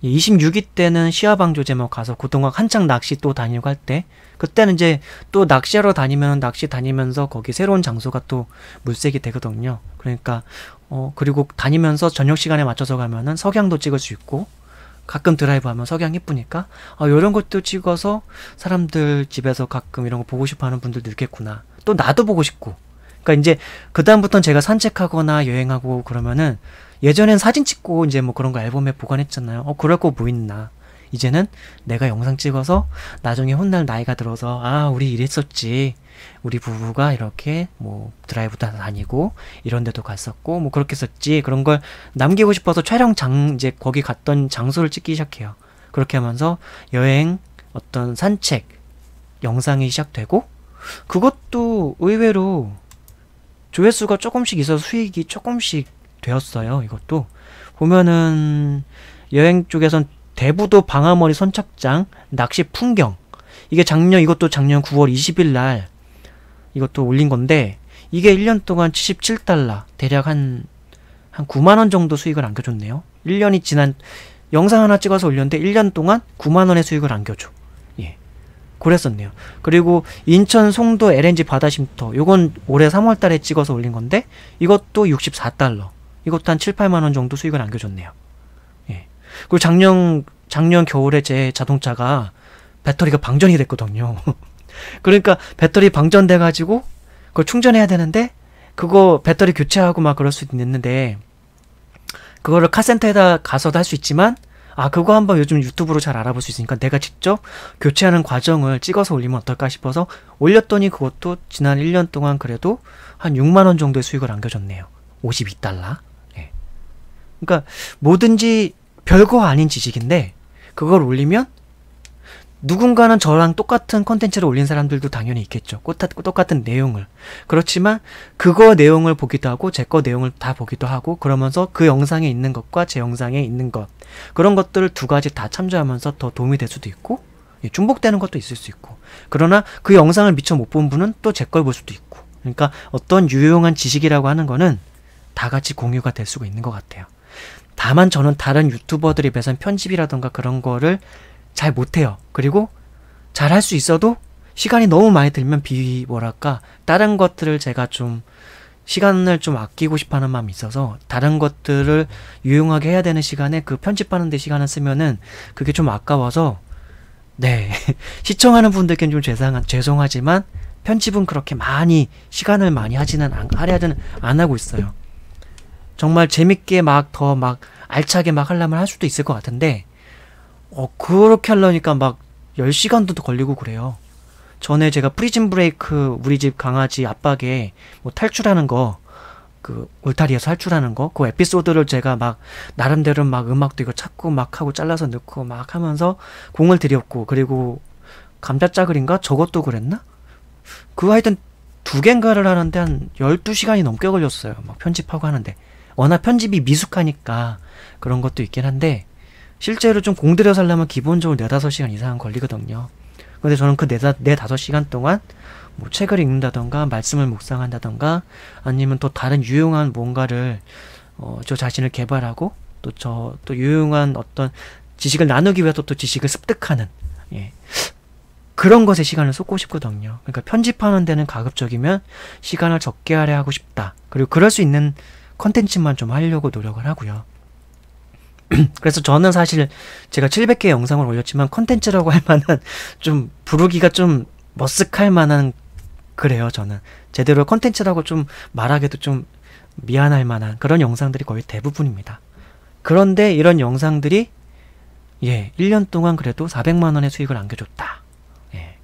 26위 때는 시아방조제 가서 그동안 한창 낚시 또 다니고 할 때, 그때는 이제 또 낚시하러 다니면 낚시 다니면서 거기 새로운 장소가 또 물색이 되거든요. 그러니까 그리고 다니면서 저녁 시간에 맞춰서 가면은 석양도 찍을 수 있고, 가끔 드라이브 하면 석양 예쁘니까 이런 것도 찍어서 사람들 집에서 가끔 이런 거 보고 싶어 하는 분들도 있겠구나. 또 나도 보고 싶고. 그러니까 이제 그다음부터는 제가 산책하거나 여행하고 그러면은, 예전엔 사진 찍고 이제 뭐 그런 거 앨범에 보관했잖아요. 그럴 거 뭐 있나. 이제는 내가 영상 찍어서 나중에 훗날 나이가 들어서 우리 이랬었지. 우리 부부가 이렇게 뭐 드라이브도 다니고 이런 데도 갔었고 뭐 그렇게 했었지. 그런 걸 남기고 싶어서 이제 거기 갔던 장소를 찍기 시작해요. 그렇게 하면서 여행, 어떤 산책 영상이 시작되고, 그것도 의외로 조회수가 조금씩 있어서 수익이 조금씩 되었어요. 이것도 보면은 여행 쪽에선 대부도 방아머리 선착장 낚시 풍경, 이게 이것도 작년 9월 20일 날 이것도 올린 건데, 이게 1년 동안 77달러, 대략 한 9만원 정도 수익을 안겨줬네요. 1년이 지난 영상 하나 찍어서 올렸는데 1년 동안 9만원의 수익을 안겨줘. 예, 그랬었네요. 그리고 인천 송도 LNG 바다쉼터, 요건 올해 3월달에 찍어서 올린 건데 이것도 64달러, 이것도 한 7, 8만원 정도 수익을 안겨줬네요. 예. 그리고 작년 겨울에 제 자동차가 배터리가 방전이 됐거든요. 그러니까 배터리 방전돼가지고 그걸 충전해야 되는데, 그거 배터리 교체하고 막 그럴 수도 있는데, 그거를 카센터에다 가서도 할 수 있지만, 그거 한번 요즘 유튜브로 잘 알아볼 수 있으니까 내가 직접 교체하는 과정을 찍어서 올리면 어떨까 싶어서 올렸더니 그것도 지난 1년 동안 그래도 한 6만원 정도의 수익을 안겨줬네요. 52달러. 예. 그러니까 뭐든지 별거 아닌 지식인데 그걸 올리면 누군가는 저랑 똑같은 콘텐츠를 올린 사람들도 당연히 있겠죠. 똑같은 내용을. 그렇지만 그거 내용을 보기도 하고 제 거 내용을 다 보기도 하고, 그러면서 그 영상에 있는 것과 제 영상에 있는 것, 그런 것들을 두 가지 다 참조하면서 더 도움이 될 수도 있고, 중복되는 것도 있을 수 있고, 그러나 그 영상을 미처 못 본 분은 또 제 걸 볼 수도 있고, 그러니까 어떤 유용한 지식이라고 하는 거는 다 같이 공유가 될 수가 있는 것 같아요. 다만 저는 다른 유튜버들에 비해서는 편집이라던가 그런 거를 잘 못해요. 그리고 잘 할 수 있어도 시간이 너무 많이 들면 다른 것들을 제가 좀 시간을 좀 아끼고 싶어 하는 마음이 있어서, 다른 것들을 유용하게 해야 되는 시간에 그 편집하는 데 시간을 쓰면은 그게 좀 아까워서, 네. 시청하는 분들께는 좀 죄송하지만 편집은 그렇게 시간을 많이 하지는 안 하고 있어요. 정말 재밌게 더 알차게 하려면 할 수도 있을 것 같은데, 그렇게 하려니까 10시간도 더 걸리고 그래요. 전에 제가 프리즌 브레이크, 우리 집 강아지 압박에 탈출하는 거, 울타리에서 탈출하는 거, 그 에피소드를 제가 나름대로 음악도 이거 찾고 하고 잘라서 넣고 하면서 공을 들였고, 그리고 감자짜글인가? 저것도 그랬나? 하여튼 2개인가를 하는데 한 12시간이 넘게 걸렸어요. 편집하고 하는데. 워낙 편집이 미숙하니까 그런 것도 있긴 한데, 실제로 좀 공들여서 하려면 기본적으로 4-5시간 이상은 걸리거든요. 근데 저는 그 4-5시간 동안 책을 읽는다던가 말씀을 묵상한다던가 아니면 또 다른 유용한 뭔가를 저 자신을 개발하고 또 유용한 어떤 지식을 나누기 위해서 또 지식을 습득하는, 예, 그런 것에 시간을 쏟고 싶거든요. 그러니까 편집하는 데는 가급적이면 시간을 적게 하고 싶다. 그리고 그럴 수 있는 컨텐츠만 좀 하려고 노력을 하고요. 그래서 저는 사실 제가 700개 영상을 올렸지만 컨텐츠라고 할 만한, 좀 부르기가 좀 머쓱할 만한, 그래요. 저는 제대로 컨텐츠라고 좀 말하기도 좀 미안할 만한 그런 영상들이 거의 대부분입니다. 그런데 이런 영상들이 1년 동안 그래도 400만원의 수익을 안겨줬다. 예,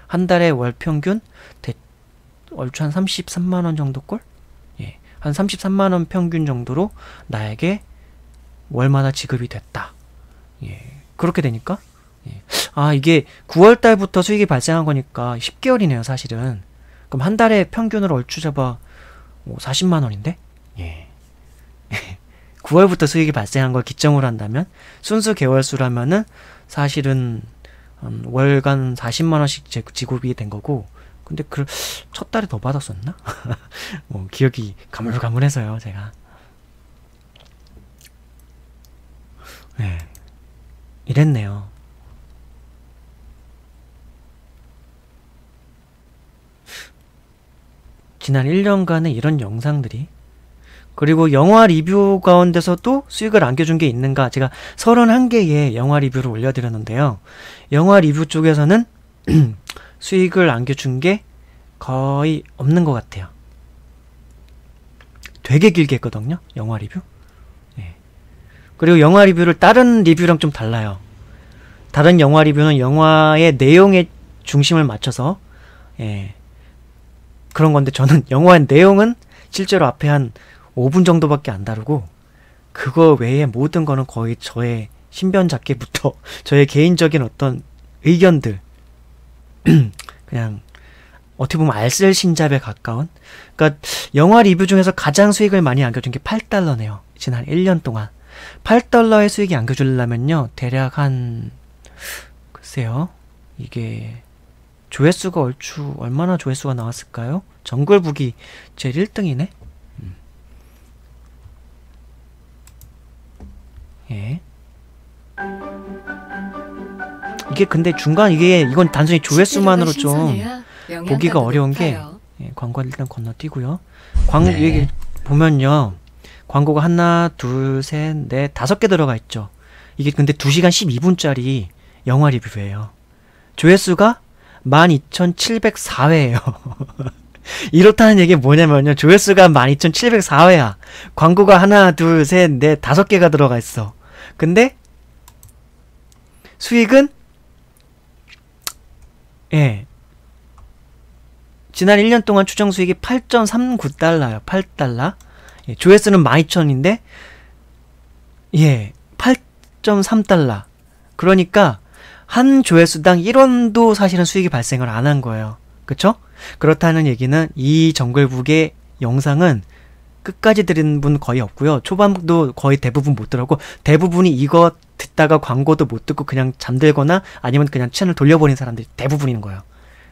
한 달에 월 평균 얼추 한 33만원 정도꼴? 예, 한 33만원 평균 정도로 나에게 월마다 지급이 됐다. 예, 그렇게 되니까, 이게 9월달부터 수익이 발생한 거니까 10개월이네요, 사실은. 그럼 한 달에 평균으로 얼추 잡아 40만원인데? 예. 9월부터 수익이 발생한 걸 기점으로 한다면, 순수 개월수라면은 사실은 월간 40만원씩 지급이 된 거고, 근데 첫 달에 더 받았었나? 기억이 가물가물해서요, 제가. 네, 이랬네요. 지난 1년간의 이런 영상들이, 그리고 영화 리뷰 가운데서도 수익을 안겨준 게 있는가, 제가 31개의 영화 리뷰를 올려드렸는데요. 영화 리뷰 쪽에서는 수익을 안겨준 게 거의 없는 것 같아요. 되게 길게 했거든요, 영화 리뷰. 그리고 영화 리뷰를 다른 리뷰랑 좀 달라요. 다른 영화 리뷰는 영화의 내용에 중심을 맞춰서 그런 건데, 저는 영화의 내용은 실제로 앞에 한 5분 정도밖에 안 다루고, 그거 외에 모든 거는 거의 저의 신변잡기부터 저의 개인적인 어떤 의견들 그냥 어떻게 보면 알쓸신잡에 가까운. 그러니까 영화 리뷰 중에서 가장 수익을 많이 안겨준 게 8달러네요. 지난 1년 동안. 8달러의 수익이 안겨주려면요. 대략 한 글쎄요. 이게 조회수가 얼마나 조회수가 나왔을까요? 정글북이 제일 1등이네. 예. 이게 근데 중간 이건 단순히 조회수만으로 좀 보기가 어려운 게 광고를 일단 건너뛰고요. 여기 보면요. 광고가 하나, 둘, 셋, 넷, 5개 들어가 있죠. 이게 근데 2시간 12분짜리 영화 리뷰예요. 조회수가 12,704회예요. 이렇다는 얘기 뭐냐면요. 조회수가 12,704회야. 광고가 하나, 둘, 셋, 넷, 5개가 들어가 있어. 근데 수익은 지난 1년 동안 추정 수익이 8.39달러요. 8달러. 조회수는 12,000인데 8.3달러. 그러니까 한 조회수당 1원도 사실은 수익이 발생을 안 한 거예요. 그쵸? 그렇다는 얘기는 이 정글북의 영상은 끝까지 들은 분 거의 없고요. 초반도 거의 대부분 못 들었고, 대부분이 이거 듣다가 광고도 못 듣고 그냥 잠들거나 아니면 그냥 채널 돌려버린 사람들이 대부분인 거예요.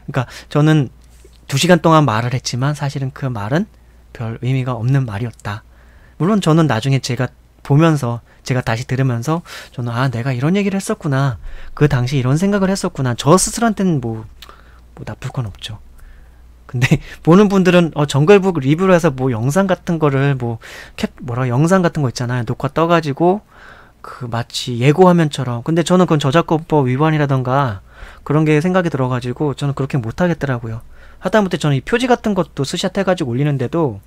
그러니까 저는 2시간 동안 말을 했지만 사실은 그 말은 별 의미가 없는 말이었다. 물론 저는 나중에 제가 보면서, 제가 다시 들으면서 저는 내가 이런 얘기를 했었구나. 그 당시 이런 생각을 했었구나. 저 스스로한테는 뭐 나쁠 건 없죠. 근데 보는 분들은 정글북 리뷰로 해서 뭐 영상 같은 거를 영상 같은 거 있잖아요. 녹화 떠가지고 마치 예고화면처럼. 근데 저는 그건 저작권법 위반이라던가 그런 게 생각이 들어가지고 저는 그렇게 못 하겠더라고요. 하다못해 저는 이 표지 같은 것도 스샷 해가지고 올리는데도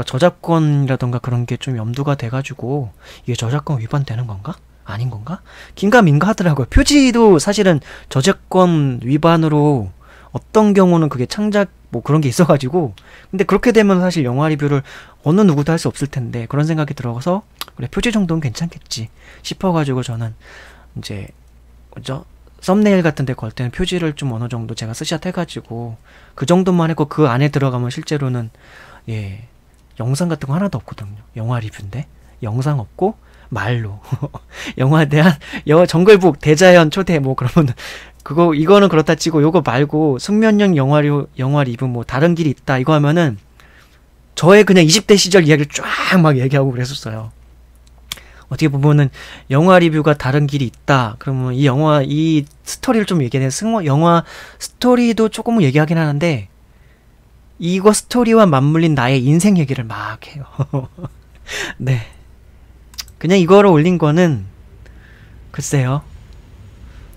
저작권이라던가 그런 게 좀 염두가 돼가지고 이게 저작권 위반되는 건가? 아닌 건가? 긴가민가 하더라고요. 표지도 사실은 저작권 위반으로 어떤 경우는 그게 창작 그런 게 있어가지고, 근데 그렇게 되면 사실 영화 리뷰를 어느 누구도 할 수 없을 텐데 그런 생각이 들어서 그래 표지 정도는 괜찮겠지 싶어가지고 저는 이제 썸네일 같은 데 걸 때는 표지를 좀 어느 정도 제가 스샷 해가지고 그 정도만 했고, 그 안에 들어가면 실제로는 영상 같은 거 하나도 없거든요. 영화 리뷰인데 영상 없고 말로 영화에 대한 정글북 대자연 초대 그러면 이거는 그렇다 치고 요거 말고 숙면형 영화 리뷰 다른 길이 있다 이거 하면은 저의 그냥 20대 시절 이야기를 쫙 막 얘기하고 그랬었어요. 어떻게 보면은 영화 리뷰가 다른 길이 있다 그러면 이 스토리를 좀 얘기해야 돼. 영화 스토리도 조금은 얘기하긴 하는데 이거 스토리와 맞물린 나의 인생 얘기를 막 해요. 네. 그냥 이거를 올린 거는 글쎄요.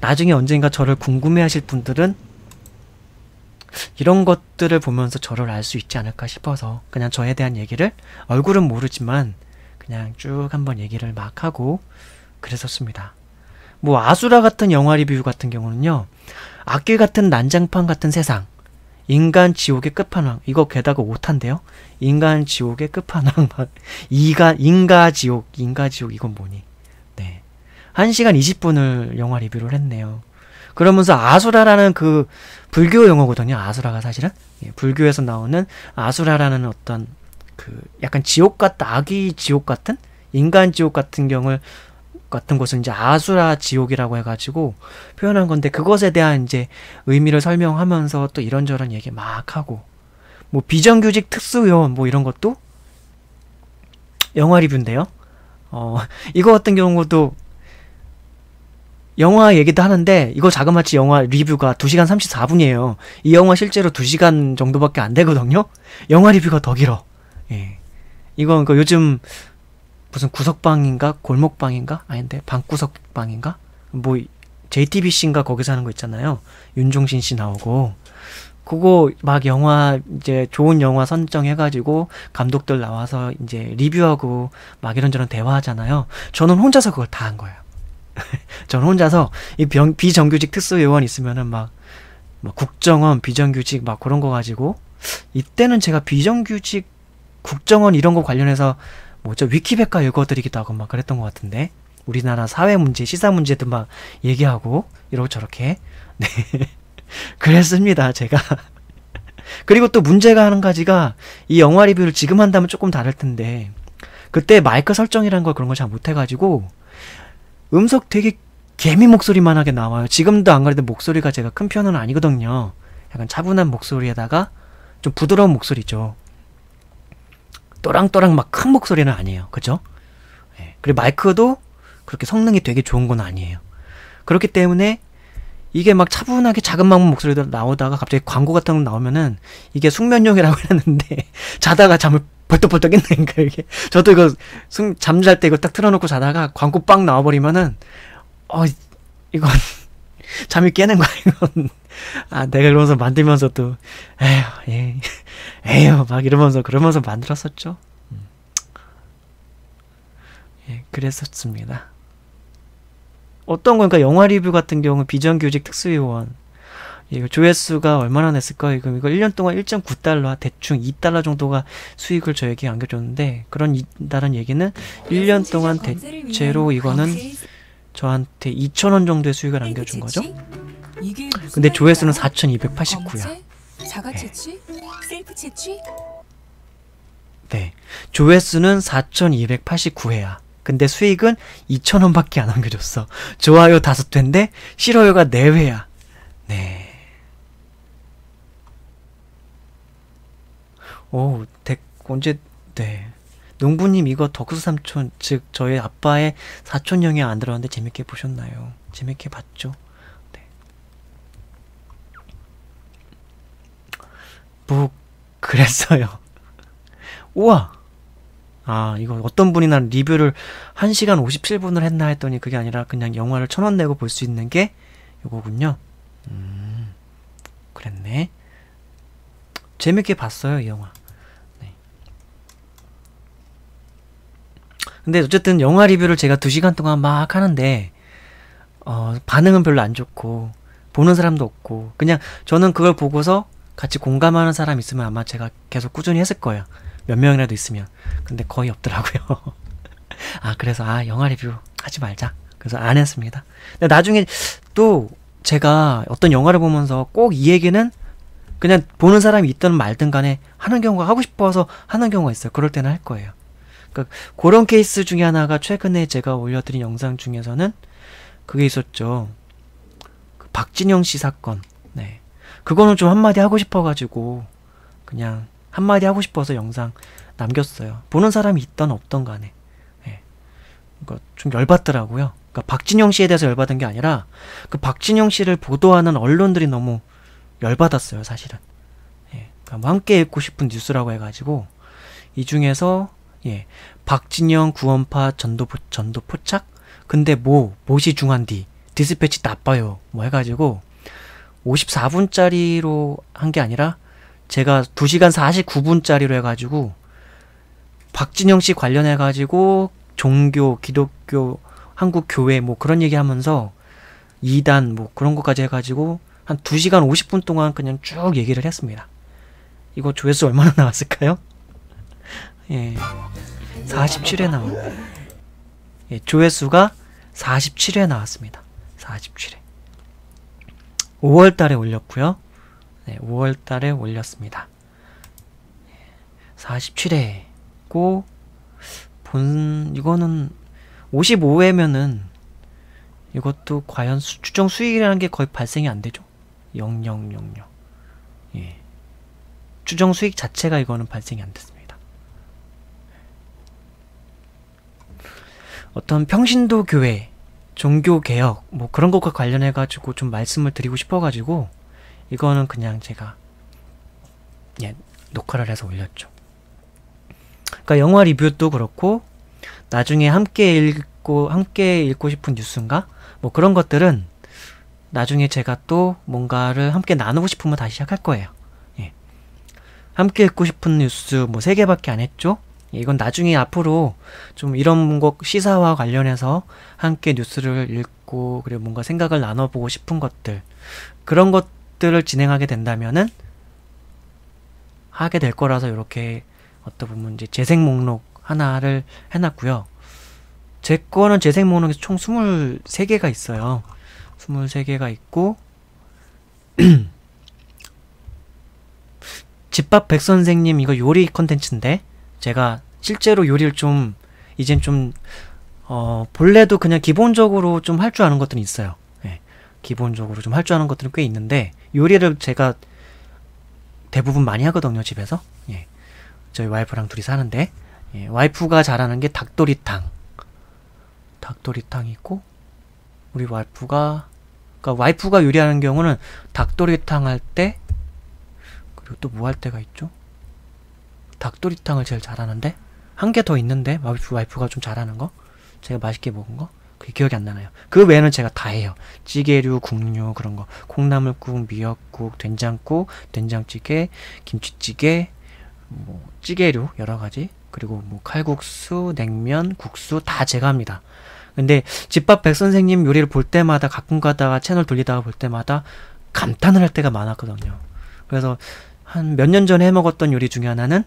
나중에 언젠가 저를 궁금해하실 분들은 이런 것들을 보면서 저를 알 수 있지 않을까 싶어서 그냥 저에 대한 얘기를 얼굴은 모르지만 그냥 쭉 한번 얘기를 막 하고 그랬었습니다. 아수라 같은 영화 리뷰 같은 경우는요. 악길 같은 난장판 같은 세상, 인간 지옥의 끝판왕, 이거 게다가 5탄인데요. 인간 지옥의 끝판왕, 인가 지옥 이건 뭐니? 네. 1시간 20분을 영화 리뷰를 했네요. 그러면서 아수라라는 불교 용어거든요. 아수라가 사실은 불교에서 나오는 아수라라는 어떤 약간 지옥 악의 지옥 같은 인간 지옥 같은 곳을 이제 아수라 지옥이라고 해가지고 표현한 건데, 그것에 대한 이제 의미를 설명하면서 또 이런저런 얘기 막 하고 비정규직 특수요원 이런 것도 영화 리뷰인데요. 이거 같은 경우도 영화 얘기도 하는데 이거 자그마치 영화 리뷰가 2시간 34분이에요. 이 영화 실제로 2시간 정도밖에 안 되거든요. 영화 리뷰가 더 길어. 이건 요즘 무슨 구석방인가 골목방인가 아닌데 방구석방인가 JTBC인가 거기서 하는 거 있잖아요. 윤종신 씨 나오고 그거 막 영화 이제 좋은 영화 선정해가지고 감독들 나와서 이제 리뷰하고 막 이런저런 대화하잖아요. 저는 혼자서 그걸 다 한 거예요. 저는 혼자서 이 비정규직 특수요원 있으면은 막 국정원 비정규직 막 그런 거 가지고, 이때는 제가 비정규직 국정원 이런 거 관련해서 위키백과 읽어드리기도 하고 막 그랬던 것 같은데, 우리나라 사회 문제, 시사 문제도 막 얘기하고 이러고 저렇게. 네. 그랬습니다, 제가. 그리고 또 문제가 한 가지가 이 영화 리뷰를 지금 한다면 조금 다를 텐데 그때 마이크 설정이란 걸 그런 걸 잘 못해가지고 음속 되게 개미 목소리만 하게 나와요. 지금도 안 그래도 목소리가 제가 큰 편은 아니거든요. 약간 차분한 목소리에다가 좀 부드러운 목소리죠. 또랑또랑 막 큰 목소리는 아니에요. 그죠? 예. 그리고 마이크도 그렇게 성능이 되게 좋은 건 아니에요. 그렇기 때문에 이게 막 차분하게 작은 막 목소리도 나오다가 갑자기 광고 같은 거 나오면은 이게 숙면용이라고 했는데 자다가 잠을 벌떡벌떡 깼네. 이게 저도 이거 잠잘 때 이거 딱 틀어놓고 자다가 광고 빵 나와버리면은 이건 잠이 깨는 거야. 이건 내가 이러면서 만들면서 또 에휴 막 이러면서 그러면서 만들었었죠. 예, 그랬었습니다. 어떤 거니까 영화 리뷰 같은 경우 비정규직 특수요원 이거 조회수가 얼마나 냈을까요? 이거 1년 동안 1.9달러 대충 2달러 정도가 수익을 저에게 안겨줬는데 그런다는 얘기는 1년 동안 대체로 이거는 저한테 2,000원 정도의 수익을 안겨준 거죠. 근데 조회수는 4,289야. 자가채취? 셀프채취? 네, 조회수는 4,289회야. 근데 수익은 2,000원밖에 안 안겨줬어. 좋아요 5회인데 싫어요가 4회야. 네. 오, 언제, 네. 농부님 이거 덕수삼촌, 즉 저희 아빠의 사촌형이 안 들었는데 재밌게 보셨나요? 재밌게 봤죠? 네. 뭐 그랬어요. 우와! 이거 어떤 분이나 리뷰를 1시간 57분을 했나 했더니 그게 아니라 그냥 영화를 1,000원 내고 볼 수 있는 게 이거군요. 그랬네. 재밌게 봤어요, 이 영화. 네. 근데 어쨌든 영화 리뷰를 제가 2시간 동안 막 하는데 반응은 별로 안 좋고 보는 사람도 없고 그냥 저는 그걸 보고서 같이 공감하는 사람 있으면 아마 제가 계속 꾸준히 했을 거예요. 몇 명이라도 있으면. 근데 거의 없더라고요. 그래서 영화 리뷰 하지 말자. 그래서 안 했습니다. 근데 나중에 또 제가 어떤 영화를 보면서 꼭 이 얘기는 그냥 보는 사람이 있든 말든 간에 하는 경우가 하고 싶어서 하는 경우가 있어요. 그럴 때는 할 거예요. 그러니까 그런 케이스 중에 하나가 최근에 제가 올려드린 영상 중에서는 그게 있었죠. 그 박진영 씨 사건. 네. 그거는 좀 한마디 하고 싶어가지고 그냥 한마디 하고 싶어서 영상 남겼어요. 보는 사람이 있던 없던 간에. 네. 그러니까 좀 열받더라고요. 그러니까 박진영 씨에 대해서 열받은 게 아니라 그 박진영 씨를 보도하는 언론들이 너무 열받았어요, 사실은. 예. 그러니까 뭐 함께 읽고 싶은 뉴스라고 해가지고 이 중에서 박진영 구원파 전도 포착? 근데 못이 중한디 디스패치 나빠요. 뭐 해가지고 54분짜리로 한 게 아니라 제가 2시간 49분짜리로 해가지고 박진영 씨 관련해가지고 종교, 기독교, 한국 교회 뭐 그런 얘기 하면서 이단 뭐 그런 것까지 해가지고 한 2시간 50분 동안 그냥 쭉 얘기를 했습니다. 이거 조회수 얼마나 나왔을까요? 47회 나왔네요. 조회수가 47회 나왔습니다. 47회. 5월 달에 올렸고요. 네, 5월 달에 올렸습니다. 47회고 이거는 55회면은 이것도 과연 추정 수익이라는 게 거의 발생이 안 되죠. 0000. 예. 추정 수익 자체가 이거는 발생이 안 됐습니다. 어떤 평신도 교회, 종교 개혁 뭐 그런 것과 관련해 가지고 좀 말씀을 드리고 싶어 가지고 이거는 그냥 제가 녹화를 해서 올렸죠. 그러니까 영화 리뷰도 그렇고 나중에 함께 읽고 싶은 뉴스인가? 뭐 그런 것들은 나중에 제가 또 뭔가를 함께 나누고 싶으면 다시 시작할 거예요. 함께 읽고 싶은 뉴스 뭐 3개밖에 안 했죠? 이건 나중에 앞으로 좀 이런 거 시사와 관련해서 함께 뉴스를 읽고 그리고 뭔가 생각을 나눠보고 싶은 것들 그런 것들을 진행하게 된다면은 하게 될 거라서 이렇게 어떻게 보면 이제 재생 목록 하나를 해놨고요. 제 거는 재생 목록에서 총 23개가 있어요. 23개가 있고 집밥 백선생님 이거 요리 컨텐츠인데 제가 실제로 요리를 좀 이젠 좀 본래도 그냥 기본적으로 좀 할 줄 아는 것들은 있어요. 예, 기본적으로 좀 할 줄 아는 것들은 꽤 있는데 요리를 제가 대부분 많이 하거든요, 집에서. 예, 저희 와이프랑 둘이 사는데 예, 와이프가 잘하는 게 닭도리탕 있고 우리 와이프가 그러니까 와이프가 요리하는 경우는 닭도리탕 할 때 그리고 또 뭐 할 때가 있죠? 닭도리탕을 제일 잘하는데 한 개 더 있는데 와이프가 좀 잘하는 거 제가 맛있게 먹은 거 그게 기억이 안 나나요. 그 외에는 제가 다 해요. 찌개류, 국류 그런 거 콩나물국, 미역국, 된장국, 된장찌개, 김치찌개 뭐 찌개류 여러 가지 그리고 뭐 칼국수, 냉면, 국수 다 제가 합니다. 근데 집밥 백선생님 요리를 볼 때마다 가끔 가다가 채널 돌리다가 볼 때마다 감탄을 할 때가 많았거든요. 그래서 한 몇 년 전에 해먹었던 요리 중에 하나는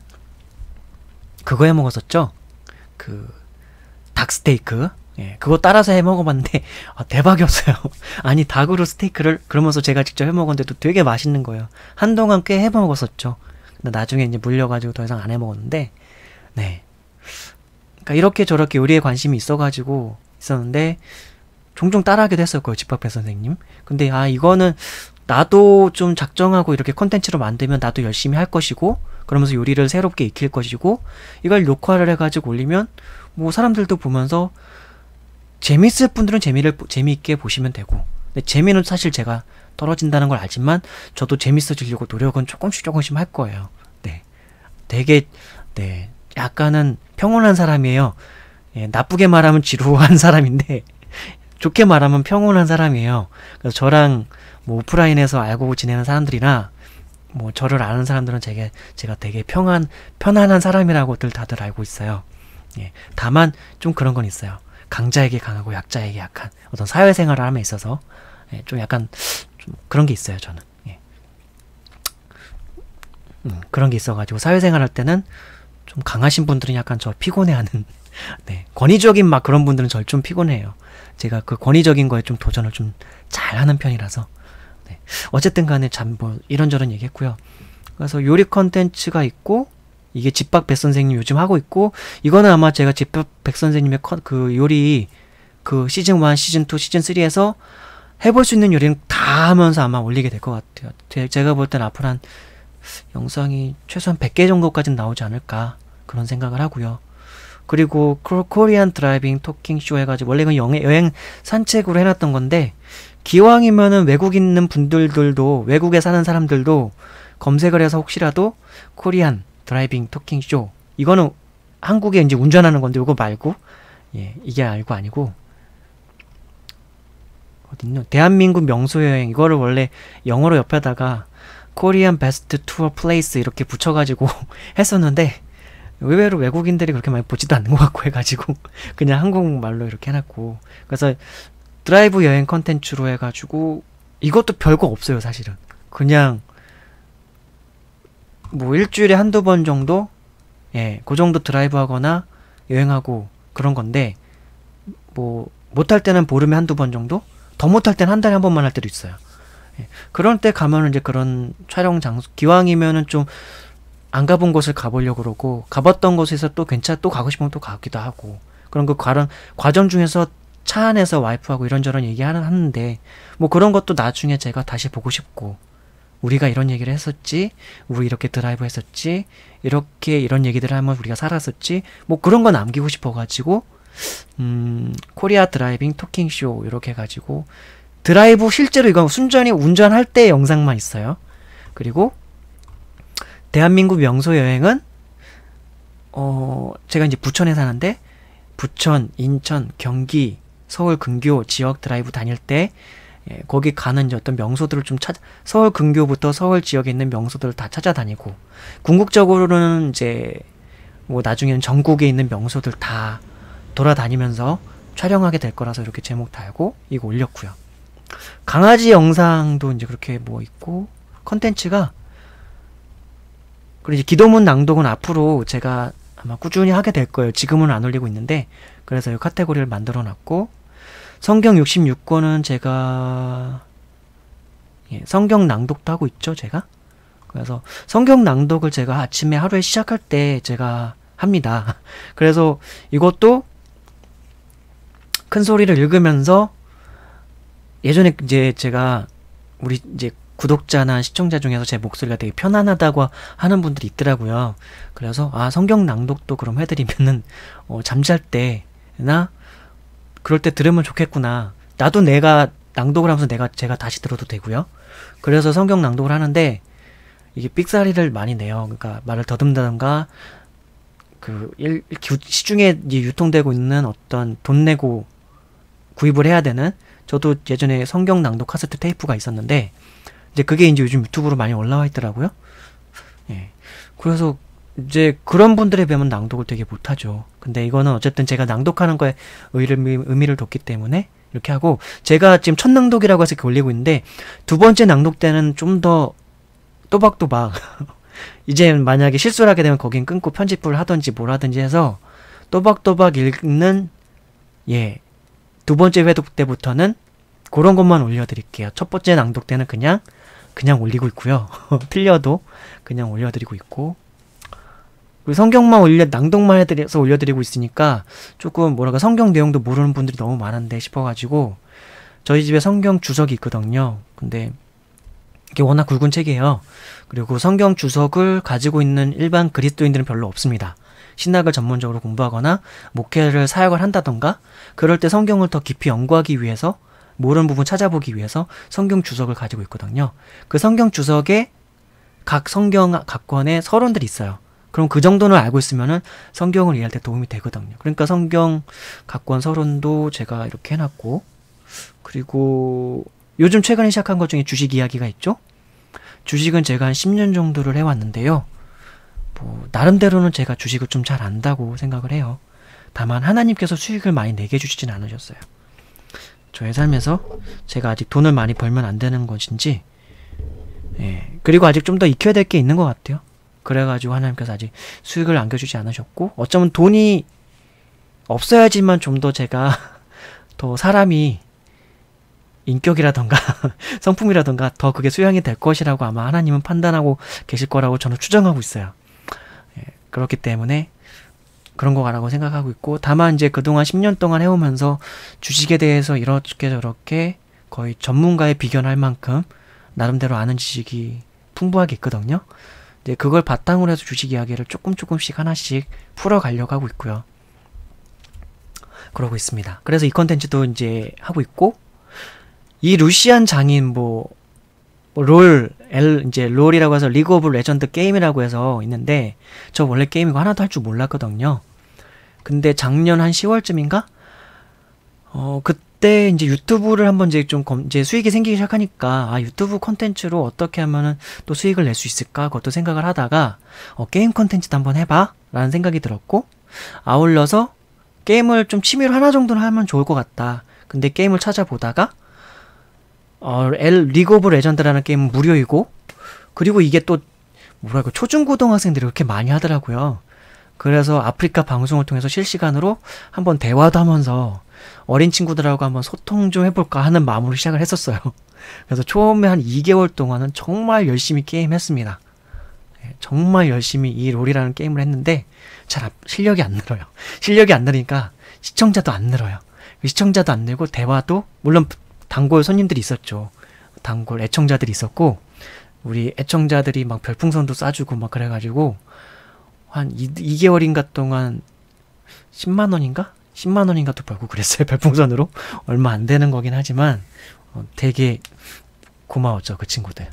그거 해먹었었죠. 그 닭스테이크. 예, 그거 따라서 해먹어봤는데 대박이었어요. 아니 닭으로 스테이크를 그러면서 제가 직접 해먹었는데도 되게 맛있는 거예요. 한동안 꽤 해먹었었죠. 근데 나중에 이제 물려가지고 더 이상 안 해먹었는데 네. 그러니까 이렇게 저렇게 요리에 관심이 있었는데 종종 따라하기도 했었고요. 집밥회 선생님. 근데 이거는 나도 좀 작정하고 이렇게 컨텐츠로 만들면 나도 열심히 할 것이고 그러면서 요리를 새롭게 익힐 것이고 이걸 녹화를 해가지고 올리면 뭐 사람들도 보면서 재밌을 분들은 재미있게 보시면 되고 근데 재미는 사실 제가 떨어진다는 걸 알지만 저도 재밌어지려고 노력은 조금씩 할 거예요. 네, 되게 네 약간은 평온한 사람이에요. 예, 나쁘게 말하면 지루한 사람인데 좋게 말하면 평온한 사람이에요. 그래서 저랑 뭐 오프라인에서 알고 지내는 사람들이나 뭐 저를 아는 사람들은 제가 되게 편안한 사람이라고들 다들 알고 있어요. 예, 다만 좀 그런 건 있어요. 강자에게 강하고 약자에게 약한 어떤 사회생활을 함에 있어서 예, 좀 약간 좀 그런 게 있어요. 저는 예. 그런 게 있어가지고 사회생활 할 때는 좀 강하신 분들은 약간 저 피곤해하는 네, 권위적인 막 그런 분들은 절 좀 피곤해요. 제가 그 권위적인 거에 좀 도전을 좀 잘하는 편이라서 네. 어쨌든 간에 참 뭐 이런저런 얘기했고요. 그래서 요리 컨텐츠가 있고 이게 집밥 백선생님 요즘 하고 있고 이거는 아마 제가 집밥 백선생님의 그 요리 그 시즌 1, 시즌 2, 시즌 3에서 해볼 수 있는 요리는 다 하면서 아마 올리게 될 것 같아요. 제가 볼 땐 앞으로 한 영상이 최소한 100개 정도까지는 나오지 않을까 그런 생각을 하고요. 그리고 코리안 드라이빙 토킹 쇼 해가지고 원래 이건 여행 산책으로 해놨던 건데 기왕이면은 외국 있는 분들도 외국에 사는 사람들도 검색을 해서 혹시라도 코리안 드라이빙 토킹 쇼 이거는 한국에 이제 운전하는 건데 이거 말고 예 이게 알고 아니고 어딨노 대한민국 명소 여행 이거를 원래 영어로 옆에다가 코리안 베스트 투어 플레이스 이렇게 붙여가지고 했었는데 의외로 외국인들이 그렇게 많이 보지도 않는 것 같고 해가지고 그냥 한국말로 이렇게 해놨고 그래서 드라이브 여행 컨텐츠로 해가지고 이것도 별거 없어요 사실은 그냥 뭐 일주일에 한두 번 정도 예, 그 정도 드라이브 하거나 여행하고 그런 건데 뭐 못할 때는 보름에 한두 번 정도 더 못할 때는 한 달에 한 번만 할 때도 있어요. 예, 그럴 때 가면은 이제 그런 촬영 장소 기왕이면은 좀 안 가본 곳을 가보려고 그러고 가봤던 곳에서 또 또 가고 싶으면 또 가기도 하고 그런 그 과정 중에서 차 안에서 와이프하고 이런저런 하는데 뭐 그런 것도 나중에 제가 다시 보고 싶고 우리가 이런 얘기를 했었지 우리 이렇게 드라이브 했었지 이렇게 이런 얘기들을 하면 우리가 살았었지 뭐 그런 거 남기고 싶어가지고 코리아 드라이빙 토킹쇼 이렇게 해가지고 드라이브 실제로 이거 순전히 운전할 때 영상만 있어요. 그리고 대한민국 명소 여행은 제가 이제 부천에 사는데 부천, 인천, 경기, 서울 근교 지역 드라이브 다닐 때 예, 거기 가는 이제 어떤 명소들을 좀 서울 근교부터 서울 지역에 있는 명소들을 다 찾아다니고 궁극적으로는 이제 뭐 나중에는 전국에 있는 명소들 다 돌아다니면서 촬영하게 될 거라서 이렇게 제목 달고 이거 올렸고요. 강아지 영상도 이제 그렇게 뭐 있고 컨텐츠가 그리고 이제 기도문 낭독은 앞으로 제가 아마 꾸준히 하게 될 거예요. 지금은 안 올리고 있는데 그래서 이 카테고리를 만들어 놨고 성경 66권은 제가 예, 성경 낭독도 하고 있죠, 제가. 그래서 성경 낭독을 제가 아침에 하루에 시작할 때 제가 합니다. 그래서 이것도 큰 소리를 읽으면서 예전에 이제 제가 우리 이제 구독자나 시청자 중에서 제 목소리가 되게 편안하다고 하는 분들이 있더라고요. 그래서 아, 성경 낭독도 그럼 해드리면은 잠잘 때나 그럴 때 들으면 좋겠구나. 나도 내가 낭독을 하면서 제가 다시 들어도 되고요. 그래서 성경 낭독을 하는데 이게 삑사리를 많이 내요. 그러니까 말을 더듬다던가 시중에 유통되고 있는 어떤 돈 내고 구입을 해야 되는, 저도 예전에 성경 낭독 카세트 테이프가 있었는데 이제 그게 이제 요즘 유튜브로 많이 올라와 있더라고요. 예. 그래서 이제 그런 분들에 비하면 낭독을 되게 못하죠. 근데 이거는 어쨌든 제가 낭독하는 거에 의미를 뒀기 때문에 이렇게 하고, 제가 지금 첫 낭독이라고 해서 이렇게 올리고 있는데 두 번째 낭독 때는 좀 더 또박또박 이제 만약에 실수를 하게 되면 거긴 끊고 편집을 하든지 뭘 하든지 해서 또박또박 읽는, 예, 두 번째 회독 때부터는 그런 것만 올려드릴게요. 첫 번째 낭독 때는 그냥 올리고 있고요. 틀려도 그냥 올려드리고 있고, 그리고 성경만 낭독만 해서 올려드리고 있으니까 조금 뭐랄까 성경 내용도 모르는 분들이 너무 많은데 싶어가지고, 저희 집에 성경 주석이 있거든요. 근데 이게 워낙 굵은 책이에요. 그리고 성경 주석을 가지고 있는 일반 그리스도인들은 별로 없습니다. 신학을 전문적으로 공부하거나 목회를 사역을 한다던가 그럴 때 성경을 더 깊이 연구하기 위해서, 모르는 부분 찾아보기 위해서 성경 주석을 가지고 있거든요. 그 성경 주석에 각 성경 각 권에 서론들이 있어요. 그럼 그 정도는 알고 있으면은 성경을 이해할 때 도움이 되거든요. 그러니까 성경 각 권 서론도 제가 이렇게 해놨고, 그리고 요즘 최근에 시작한 것 중에 주식 이야기가 있죠. 주식은 제가 한 10년 정도를 해왔는데요. 나름대로는 제가 주식을 좀 잘 안다고 생각을 해요. 다만 하나님께서 수익을 많이 내게 해주시진 않으셨어요. 저의 삶에서 제가 아직 돈을 많이 벌면 안 되는 것인지, 예, 그리고 아직 좀 더 익혀야 될 게 있는 것 같아요. 그래가지고 하나님께서 아직 수익을 안겨주지 않으셨고, 어쩌면 돈이 없어야지만 좀 더 제가 더 사람이 인격이라던가 성품이라던가 더 그게 수양이 될 것이라고 아마 하나님은 판단하고 계실 거라고 저는 추정하고 있어요. 예, 그렇기 때문에 그런 거라고 생각하고 있고, 다만 이제 그동안 10년 동안 해오면서 주식에 대해서 이렇게 저렇게 거의 전문가에 비견할 만큼 나름대로 아는 지식이 풍부하게 있거든요. 이제 그걸 바탕으로 해서 주식 이야기를 조금씩 하나씩 풀어가려고 하고 있고요. 그러고 있습니다. 그래서 이 컨텐츠도 이제 하고 있고, 이 루시안 장인 이제 롤이라고 해서 리그 오브 레전드 게임이라고 해서 있는데, 저 원래 게임 이거 하나도 할 줄 몰랐거든요. 근데 작년 한 10월쯤인가? 그때 이제 유튜브를 한번 이제 수익이 생기기 시작하니까, 아, 유튜브 콘텐츠로 어떻게 하면은 또 수익을 낼 수 있을까? 그것도 생각을 하다가, 게임 콘텐츠도 한번 해봐? 라는 생각이 들었고, 아울러서 게임을 좀 취미로 하나 정도는 하면 좋을 것 같다. 근데 게임을 찾아보다가, 리그 오브 레전드라는 게임은 무료이고, 그리고 이게 또 초중고등학생들이 그렇게 많이 하더라고요. 그래서 아프리카 방송을 통해서 실시간으로 한번 대화도 하면서 어린 친구들하고 한번 소통 좀 해볼까 하는 마음으로 시작을 했었어요. 그래서 처음에 한 2개월 동안은 정말 열심히 게임했습니다. 정말 열심히 이 롤이라는 게임을 했는데 실력이 안 늘어요. 실력이 안 늘으니까 시청자도 안 늘어요. 시청자도 안 늘고 대화도, 물론 단골 손님들이 있었죠. 단골 애청자들이 있었고, 우리 애청자들이 막 별풍선도 쏴주고 막 그래가지고 한 2개월인가 동안 10만원인가? 10만원인가 도 벌고 그랬어요. 별풍선으로. 얼마 안 되는 거긴 하지만 되게 고마웠죠. 그 친구들.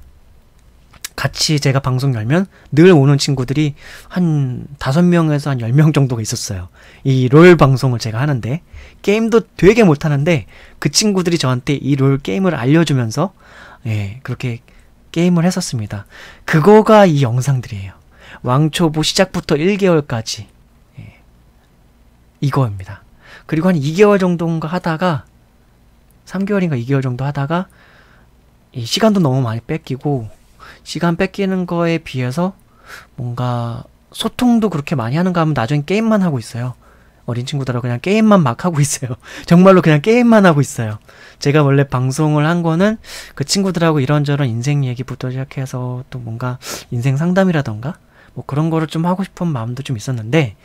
같이 제가 방송 열면 늘 오는 친구들이 한 5명에서 한 10명 정도가 있었어요. 이 롤 방송을 제가 하는데, 게임도 되게 못하는데 그 친구들이 저한테 이 롤 게임을 알려주면서, 예, 그렇게 게임을 했었습니다. 그거가 이 영상들이에요. 왕초보 시작부터 1개월까지. 예, 이거입니다. 그리고 한 2개월 정도인가 하다가, 3개월인가 2개월 정도 하다가 이 시간도 너무 많이 뺏기고, 시간 뺏기는 거에 비해서 뭔가 소통도 그렇게 많이 하는가 하면 나중에 게임만 하고 있어요. 어린 친구들하고 그냥 게임만 막 하고 있어요. 정말로 그냥 게임만 하고 있어요. 제가 원래 방송을 한 거는 그 친구들하고 이런저런 인생 얘기부터 시작해서 또 뭔가 인생 상담이라던가 뭐 그런 거를 좀 하고 싶은 마음도 좀 있었는데,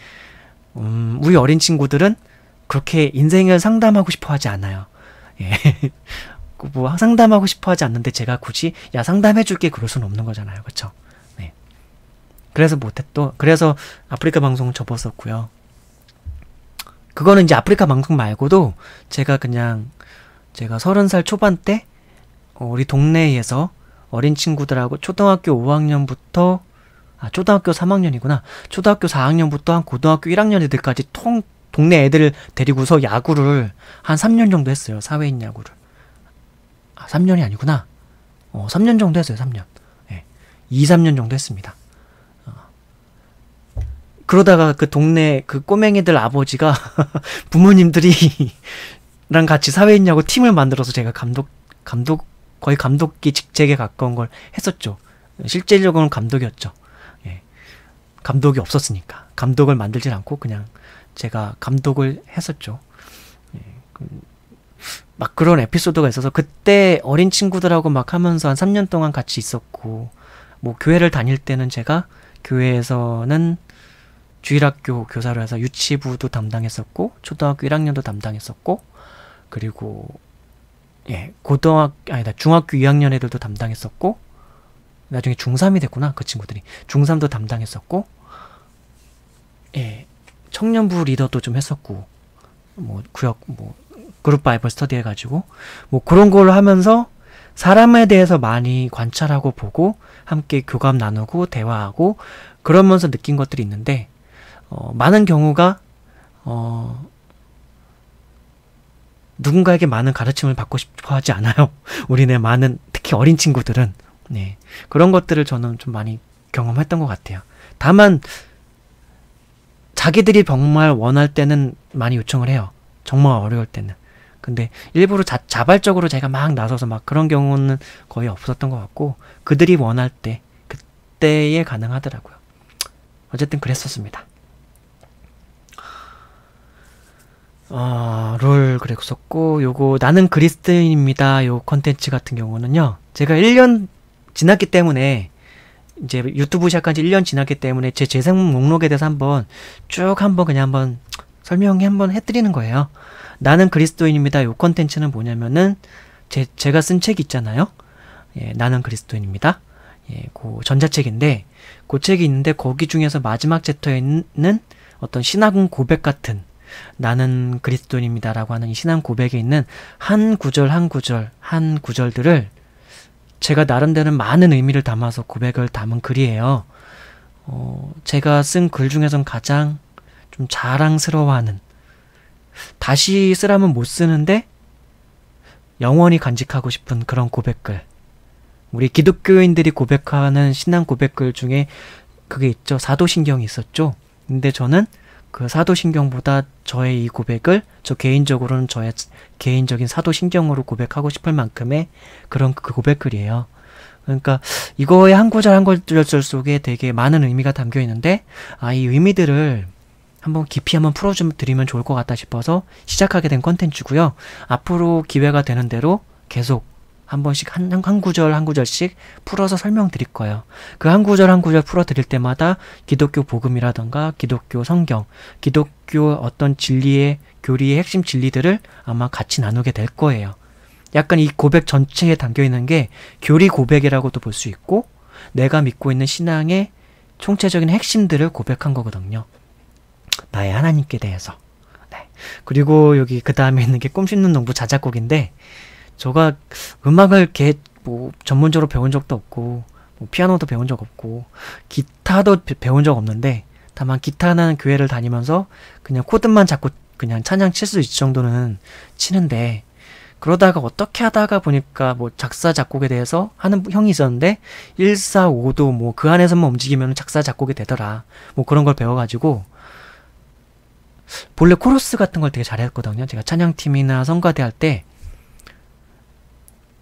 우리 어린 친구들은 그렇게 인생을 상담하고 싶어 하지 않아요. 예. 뭐 상담하고 싶어 하지 않는데 제가 굳이 야 상담해줄게 그럴 수는 없는 거잖아요. 그쵸? 네. 그래서 아프리카 방송을 접었었고요. 그거는 이제 아프리카 방송 말고도 제가 30살 초반 때 우리 동네에서 어린 친구들하고 초등학교 5학년부터 초등학교 3학년이구나. 초등학교 4학년부터 한 고등학교 1학년 애들까지 동네 애들 데리고서 야구를 한 3년 정도 했어요. 사회인 야구를. 3년이 아니구나. 3년 정도 했어요. 3년. 예. 2, 3년 정도 했습니다. 그러다가 그 동네 그 꼬맹이들 아버지가 부모님들이 랑 같이 사회인 야구 팀을 만들어서 제가 거의 감독기 직책에 가까운 걸 했었죠. 실질적으로는 감독이었죠. 예. 감독이 없었으니까. 감독을 만들진 않고 그냥 제가 감독을 했었죠. 예. 막 그런 에피소드가 있어서 그때 어린 친구들하고 막 하면서 한 3년 동안 같이 있었고, 뭐 교회를 다닐 때는 제가 교회에서는 주일학교 교사로 해서 유치부도 담당했었고, 초등학교 1학년도 담당했었고, 그리고 중학교 2학년 애들도 담당했었고, 나중에 중3이 됐구나. 그 친구들이 중3도 담당했었고, 청년부 리더도 좀 했었고, 뭐 그룹 바이블 스터디 해가지고 뭐 그런 걸 하면서 사람에 대해서 많이 관찰하고 보고 함께 교감 나누고 대화하고 그러면서 느낀 것들이 있는데, 많은 경우가 누군가에게 많은 가르침을 받고 싶어 하지 않아요. 우리네 특히 어린 친구들은. 네. 그런 것들을 저는 좀 많이 경험했던 것 같아요. 다만 자기들이 정말 원할 때는 많이 요청을 해요. 정말 어려울 때는. 근데 일부러 자발적으로 제가 막 나서서 막 그런 경우는 거의 없었던 것 같고, 그들이 원할 때 그때에 가능하더라고요. 어쨌든 그랬었습니다. 롤 그랬었고, 요거 나는 그리스도인입니다. 요 컨텐츠 같은 경우는요, 제가 1년 지났기 때문에, 이제 유튜브 시작한 지 1년 지났기 때문에 제 재생 목록에 대해서 한번 설명해 한번 해드리는 거예요. 나는 그리스도인입니다. 요 컨텐츠는 뭐냐면은 제가 쓴 책이 있잖아요. 예, 나는 그리스도인입니다. 예, 그 전자책인데, 그 책이 있는데 거기 중에서 마지막 챕터에 있는 어떤 신앙 고백 같은, 나는 그리스도인입니다라고 하는 이 신앙 고백에 있는 한 구절들을 제가 나름대로 많은 의미를 담아서 고백을 담은 글이에요. 제가 쓴 글 중에선 가장 좀 자랑스러워하는, 다시 쓰라면 못 쓰는데 영원히 간직하고 싶은 그런 고백글. 우리 기독교인들이 고백하는 신앙 고백글 중에 그게 있죠. 사도신경이 있었죠. 근데 저는 그 사도신경보다 저의 이 고백을 개인적으로는 저의 개인적인 사도신경으로 고백하고 싶을 만큼의 그런 그 고백글이에요. 그러니까 이거의 한 구절 한 구절 속에 되게 많은 의미가 담겨 있는데, 이 의미들을 한번 깊이 한번 풀어드리면 좋을 것 같다 싶어서 시작하게 된 컨텐츠고요. 앞으로 기회가 되는 대로 계속 한 번씩 한 구절 한 구절씩 풀어서 설명드릴 거예요. 그 한 구절 한 구절 풀어드릴 때마다 기독교 복음이라던가 기독교 성경, 기독교 어떤 교리의 핵심 진리들을 아마 같이 나누게 될 거예요. 약간 이 고백 전체에 담겨있는 게 교리 고백이라고도 볼 수 있고, 내가 믿고 있는 신앙의 총체적인 핵심들을 고백한 거거든요. 나의 하나님께 대해서. 네. 그리고 여기 그 다음에 있는 게 꿈 씹는 농부 자작곡인데, 제가 음악을 전문적으로 배운 적도 없고, 피아노도 배운 적 없고, 기타도 배운 적 없는데, 다만 기타는 교회를 다니면서 그냥 코드만 잡고 그냥 찬양 칠 수 있을 정도는 치는데, 그러다가 어떻게 하다가 보니까 작사 작곡에 대해서 하는 형이 있었는데 1, 4, 5도 그 안에서만 움직이면 작사 작곡이 되더라. 그런 걸 배워가지고 본래 코러스 같은 걸 되게 잘했거든요. 제가 찬양팀이나 성가대 할 때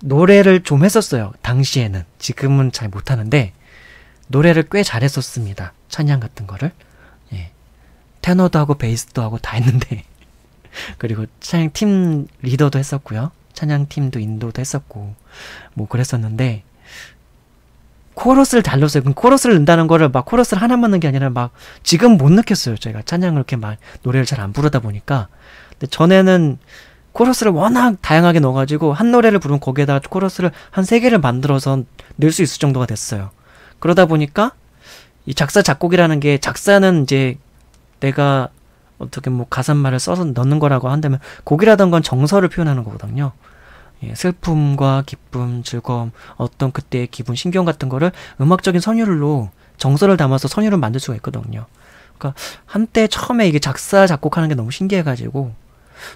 노래를 좀 했었어요. 당시에는. 지금은 잘 못하는데 노래를 꽤 잘했었습니다. 찬양 같은 거를. 예. 테너도 하고 베이스도 하고 다 했는데 그리고 찬양 팀 리더도 했었고요. 찬양팀도 인도도 했었고 뭐 그랬었는데 코러스를 잘 넣었어요. 코러스를 넣는다는 거를 막 코러스를 하나만 넣는 게 아니라 막 지금 못 느꼈어요. 제가 찬양을 그렇게 막 노래를 잘 안 부르다 보니까. 근데 전에는 코러스를 워낙 다양하게 넣어가지고 한 노래를 부르면 거기에다가 코러스를 한 3개를 만들어서 넣을 수 있을 정도가 됐어요. 그러다 보니까 이 작사 작곡이라는 게 작사는 이제 내가 어떻게 뭐 가사말을 써서 넣는 거라고 한다면 곡이라던 건 정서를 표현하는 거거든요. 예, 슬픔과 기쁨, 즐거움, 어떤 그때의 기분, 신경 같은 거를 음악적인 선율로 정서를 담아서 선율을 만들 수가 있거든요. 그러니까 한때 처음에 이게 작사 작곡하는 게 너무 신기해가지고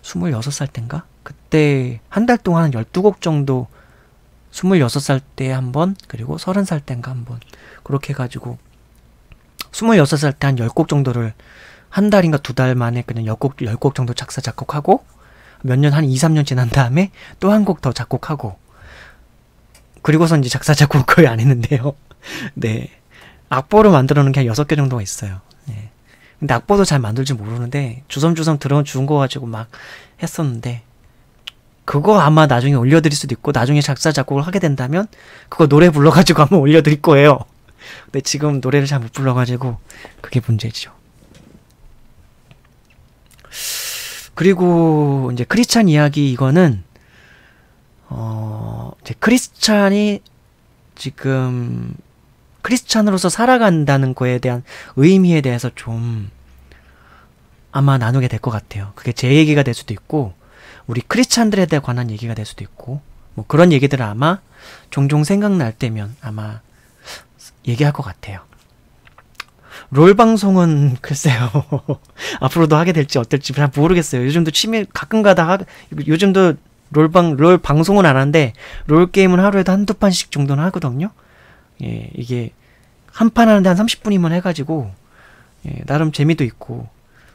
26살 땐가? 그때 한 달 동안 한 12곡 정도 26살 때 한 번, 그리고 30살 땐가 한 번, 그렇게 해가지고 26살 때 한 10곡 정도를 한 달인가 2달 만에 그냥 10곡 정도 작사 작곡하고 몇 년, 한 2, 3년 지난 다음에 또 한 곡 더 작곡하고 그리고서 이제 작사 작곡 거의 안 했는데요. 네. 악보를 만들어 놓은 게 한 6개 정도가 있어요. 네. 근데 악보도 잘 만들 줄 모르는데 주섬주섬 들어준 거 가지고 막 했었는데 그거 아마 나중에 올려드릴 수도 있고 나중에 작사 작곡을 하게 된다면 그거 노래 불러가지고 한번 올려드릴 거예요. 근데 지금 노래를 잘 못 불러가지고 그게 문제죠. 그리고 이제 크리스찬 이야기 이거는 이제 크리스찬이 지금 크리스찬으로서 살아간다는 거에 대한 의미에 대해서 좀 아마 나누게 될 것 같아요. 그게 제 얘기가 될 수도 있고 우리 크리스찬들에 대해 관한 얘기가 될 수도 있고 뭐 그런 얘기들을 아마 종종 생각날 때면 아마 얘기할 것 같아요. 롤 방송은 글쎄요. 앞으로도 하게 될지 어떨지 잘 모르겠어요. 요즘도 취미 가끔가다 요즘도 롤 방송은 안 하는데 롤 게임은 하루에도 한두 판씩 정도는 하거든요. 예, 이게 한 판 하는데 한 30분이면 해가지고 예, 나름 재미도 있고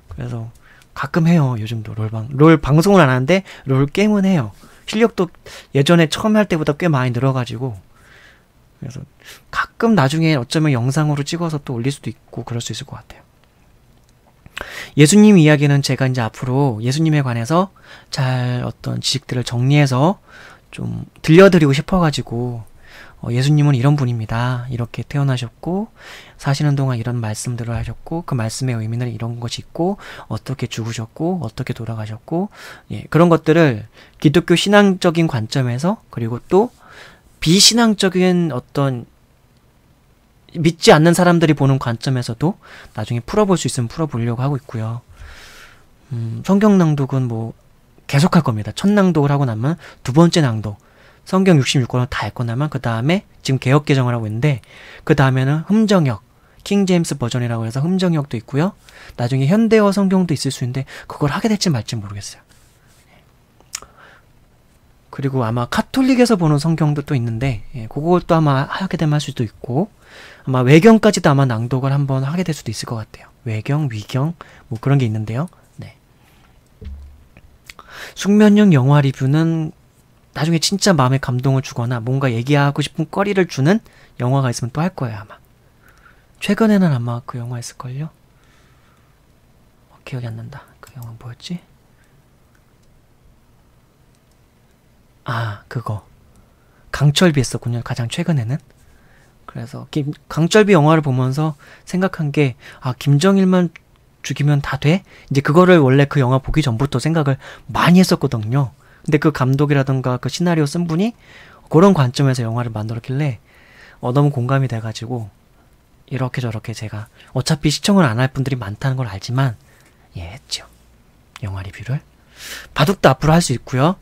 그래서 가끔 해요. 요즘도 롤 방송은 안 하는데 롤 게임은 해요. 실력도 예전에 처음 할 때보다 꽤 많이 늘어가지고 그래서 가끔 나중에 어쩌면 영상으로 찍어서 또 올릴 수도 있고 그럴 수 있을 것 같아요. 예수님 이야기는 제가 이제 앞으로 예수님에 관해서 잘 어떤 지식들을 정리해서 좀 들려드리고 싶어가지고 예수님은 이런 분입니다. 이렇게 태어나셨고 사시는 동안 이런 말씀들을 하셨고 그 말씀의 의미는 이런 것이 있고 어떻게 죽으셨고 어떻게 돌아가셨고 예, 그런 것들을 기독교 신앙적인 관점에서 그리고 또 비신앙적인 어떤 믿지 않는 사람들이 보는 관점에서도 나중에 풀어볼 수 있으면 풀어보려고 하고 있고요. 성경 낭독은 뭐 계속 할 겁니다. 첫 낭독을 하고 나면 두 번째 낭독 성경 66권을 다 읽고 나면 그 다음에 지금 개역 개정을 하고 있는데 그 다음에는 흠정역 킹 제임스 버전이라고 해서 흠정역도 있고요. 나중에 현대어 성경도 있을 수 있는데 그걸 하게 될지 말지 모르겠어요. 그리고 아마 카톨릭에서 보는 성경도 또 있는데 예, 그것도 아마 하게 되면 할 수도 있고 아마 외경까지도 아마 낭독을 한번 하게 될 수도 있을 것 같아요. 외경, 위경 뭐 그런 게 있는데요. 네. 숙면형 영화 리뷰는 나중에 진짜 마음에 감동을 주거나 뭔가 얘기하고 싶은 거리를 주는 영화가 있으면 또 할 거예요 아마. 최근에는 아마 그 영화 있을걸요? 기억이 안 난다. 그 영화 뭐였지? 아 그거 강철비 했었군요. 가장 최근에는. 그래서 강철비 영화를 보면서 생각한 게 아 김정일만 죽이면 다 돼? 이제 그거를 원래 그 영화 보기 전부터 생각을 많이 했었거든요. 근데 그 감독이라던가 그 시나리오 쓴 분이 그런 관점에서 영화를 만들었길래 너무 공감이 돼가지고 이렇게 저렇게 제가 어차피 시청을 안 할 분들이 많다는 걸 알지만 예 했죠. 영화 리뷰를. 바둑도 앞으로 할 수 있고요.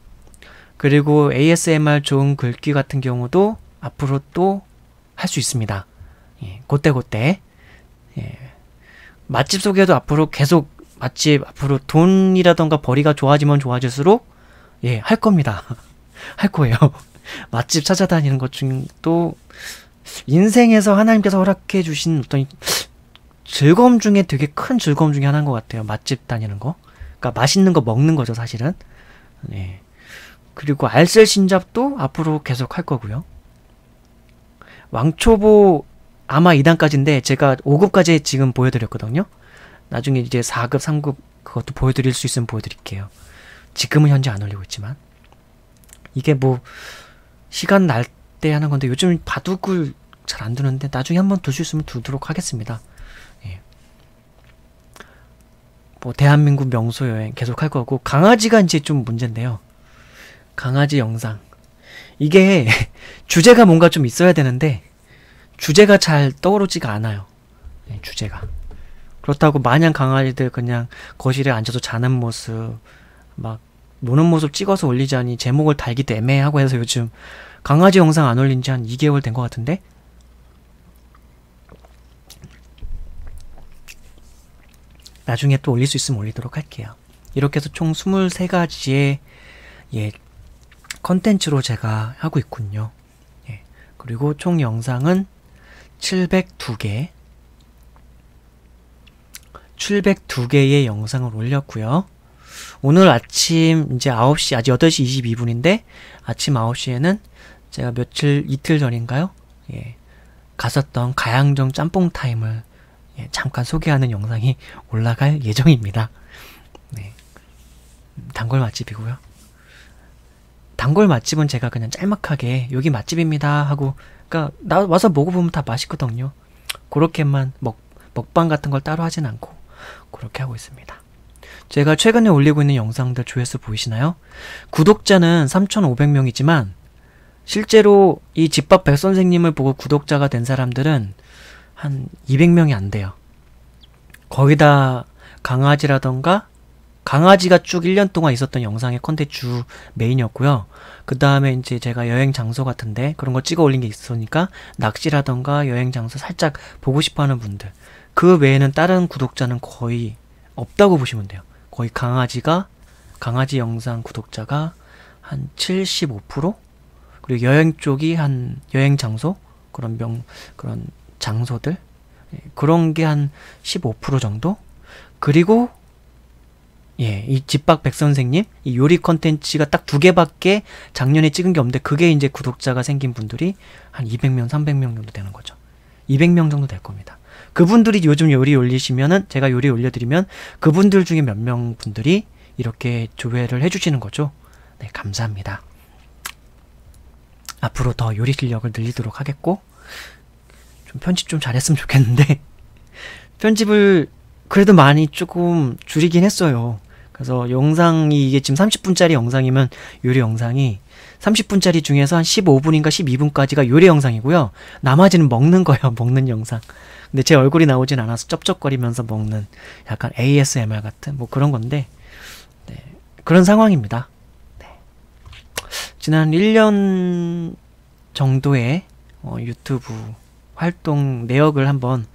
그리고 ASMR 좋은 글귀 같은 경우도 앞으로 또 할 수 있습니다. 예, 그때 예. 맛집 소개도 앞으로 계속 맛집 앞으로 돈이라던가 벌이가 좋아지면 좋아질수록 예, 할 겁니다. 할 거예요. 맛집 찾아다니는 것 중도 인생에서 하나님께서 허락해 주신 어떤 즐거움 중에 되게 큰 즐거움 중에 하나인 것 같아요. 맛집 다니는 거. 그러니까 맛있는 거 먹는 거죠, 사실은. 예. 그리고 알쓸 신잡도 앞으로 계속 할 거고요. 왕초보 아마 2단까지인데 제가 5급까지 지금 보여드렸거든요. 나중에 이제 4급, 3급 그것도 보여드릴 수 있으면 보여드릴게요. 지금은 현재 안 올리고 있지만 이게 뭐 시간 날 때 하는 건데 요즘 바둑을 잘 안 두는데 나중에 한번 둘 수 있으면 두도록 하겠습니다. 예. 뭐 대한민국 명소 여행 계속 할 거고 강아지가 이제 좀 문제인데요. 강아지 영상 이게 주제가 뭔가 좀 있어야 되는데 주제가 잘 떠오르지가 않아요. 예, 주제가. 그렇다고 마냥 강아지들 그냥 거실에 앉아서 자는 모습 막 노는 모습 찍어서 올리자니 제목을 달기도 애매하고 해서 요즘 강아지 영상 안 올린 지 한 2개월 된 것 같은데 나중에 또 올릴 수 있으면 올리도록 할게요. 이렇게 해서 총 23가지의 예, 컨텐츠로 제가 하고 있군요. 예, 그리고 총 영상은 702개 702개의 영상을 올렸고요. 오늘 아침 이제 9시 아직 8시 22분인데 아침 9시에는 제가 이틀 전인가요? 예, 갔었던 가양정 짬뽕 타임을 예, 잠깐 소개하는 영상이 올라갈 예정입니다. 네. 단골 맛집이고요. 단골 맛집은 제가 그냥 짤막하게 여기 맛집입니다 하고 그러니까 나 와서 먹어보면 다 맛있거든요. 그렇게만 먹방 같은 걸 따로 하진 않고 그렇게 하고 있습니다. 제가 최근에 올리고 있는 영상들 조회수 보이시나요? 구독자는 3,500명이지만 실제로 이 집밥 백 선생님을 보고 구독자가 된 사람들은 한 200명이 안 돼요. 거의 다 강아지라던가 강아지가 쭉 1년 동안 있었던 영상의 컨텐츠 메인이었고요. 그 다음에 이제 제가 여행 장소 같은데 그런 거 찍어 올린 게 있으니까 낚시라던가 여행 장소 살짝 보고 싶어 하는 분들 그 외에는 다른 구독자는 거의 없다고 보시면 돼요. 거의 강아지 영상 구독자가 한 75%? 그리고 여행 쪽이 한 여행 장소 그런 장소들 그런 게 한 15% 정도? 그리고 예, 이 집밥 백 선생님 이 요리 컨텐츠가 딱 2개밖에 작년에 찍은 게 없는데 그게 이제 구독자가 생긴 분들이 한 200명, 300명 정도 되는 거죠. 200명 정도 될 겁니다. 그분들이 요즘 요리 올리시면은 제가 요리 올려드리면 그분들 중에 몇 명 분들이 이렇게 조회를 해주시는 거죠. 네, 감사합니다. 앞으로 더 요리 실력을 늘리도록 하겠고 좀 편집 좀 잘했으면 좋겠는데 편집을 그래도 많이 조금 줄이긴 했어요. 그래서 영상이 이게 지금 30분짜리 영상이면 요리 영상이 30분짜리 중에서 한 15분인가 12분까지가 요리 영상이고요. 나머지는 먹는 거예요. 먹는 영상. 근데 제 얼굴이 나오진 않아서 쩝쩝거리면서 먹는 약간 ASMR 같은 뭐 그런 건데 네, 그런 상황입니다. 네. 지난 1년 정도의 유튜브 활동 내역을 한번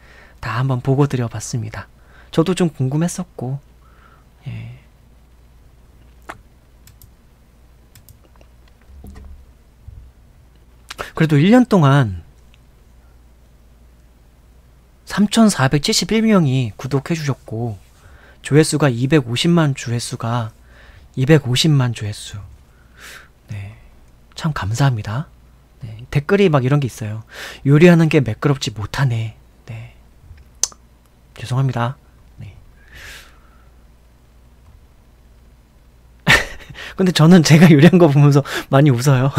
보고 드려 봤습니다. 저도 좀 궁금했었고 예. 그래도 1년 동안 3,471명이 구독해 주셨고 조회수가 250만 조회수 네, 참 감사합니다. 네, 댓글이 막 이런 게 있어요. 요리하는 게 매끄럽지 못하네. 네, 죄송합니다. 네. 근데 저는 제가 요리한 거 보면서 많이 웃어요.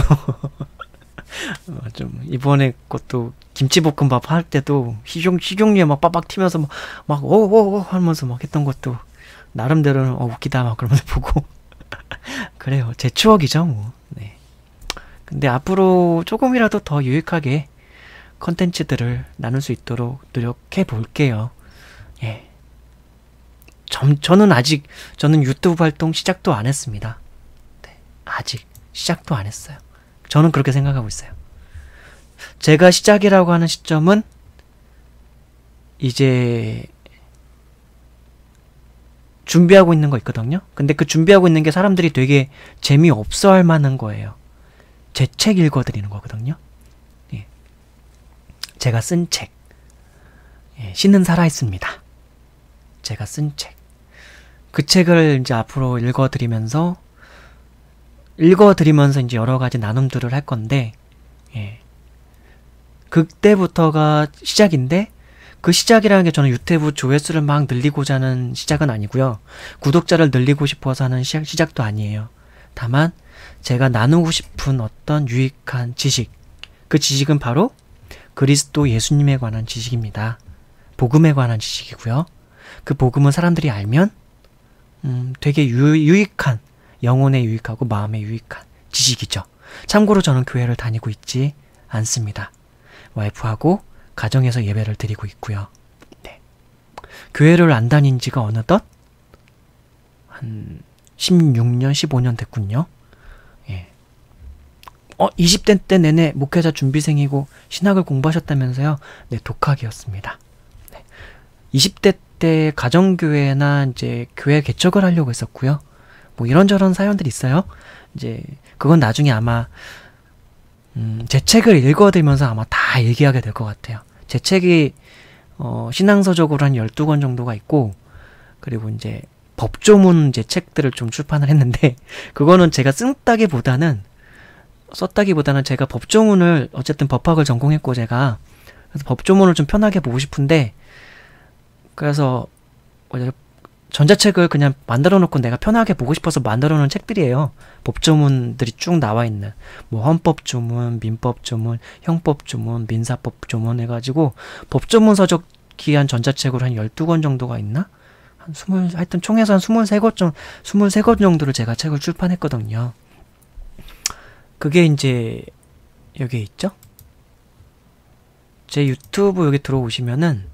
좀 이번에 것도 김치볶음밥 할 때도 식용유에 막 빡빡 튀면서 막 오오오 하면서 막 했던 것도 나름대로는 웃기다 막 그러면서 보고 그래요. 제 추억이죠 뭐. 네. 근데 앞으로 조금이라도 더 유익하게 컨텐츠들을 나눌 수 있도록 노력해 볼게요. 예. 저는 유튜브 활동 시작도 안 했습니다. 네. 아직 시작도 안 했어요. 저는 그렇게 생각하고 있어요. 제가 시작이라고 하는 시점은 이제 준비하고 있는 거 있거든요. 근데 그 준비하고 있는 게 사람들이 되게 재미없어 할 만한 거예요. 제 책 읽어드리는 거거든요. 예. 제가 쓴 책. 예, 신은 살아있습니다. 제가 쓴 책. 그 책을 이제 앞으로 읽어드리면서 이제 여러 가지 나눔들을 할 건데, 예. 그때부터가 시작인데, 그 시작이라는 게 저는 유튜브 조회수를 막 늘리고자 하는 시작은 아니고요. 구독자를 늘리고 싶어서 하는 시작도 아니에요. 다만 제가 나누고 싶은 어떤 유익한 지식, 그 지식은 바로 그리스도 예수님에 관한 지식입니다. 복음에 관한 지식이고요. 그 복음은 사람들이 알면 되게 유익한, 영혼에 유익하고 마음에 유익한 지식이죠. 참고로 저는 교회를 다니고 있지 않습니다. 와이프하고 가정에서 예배를 드리고 있고요. 네. 교회를 안 다닌 지가 어느덧 한 16년, 15년 됐군요. 예. 20대 때 내내 목회자 준비생이고 신학을 공부하셨다면서요? 네, 독학이었습니다. 네. 20대 때 가정교회나 이제 교회 개척을 하려고 했었고요. 뭐 이런저런 사연들이 있어요. 이제 그건 나중에 아마 제 책을 읽어드리면서 아마 다 얘기하게 될 것 같아요. 제 책이 신앙서적으로 한 12권 정도가 있고, 그리고 이제 법조문 제 책들을 좀 출판을 했는데, 그거는 제가 썼다기보다는 제가 법조문을, 어쨌든 법학을 전공했고 제가, 그래서 법조문을 좀 편하게 보고 싶은데, 그래서 전자책을 그냥 만들어 놓고 내가 편하게 보고 싶어서 만들어 놓은 책들이에요. 법조문들이 쭉 나와 있는, 뭐 헌법조문, 민법조문, 형법조문, 민사법조문 해가지고 법조문 서적이 한 전자책으로 한 12권 정도가 있나? 하여튼 총에서 한 23권 정도를 제가 책을 출판했거든요. 그게 이제 여기에 있죠? 제 유튜브 여기 들어오시면은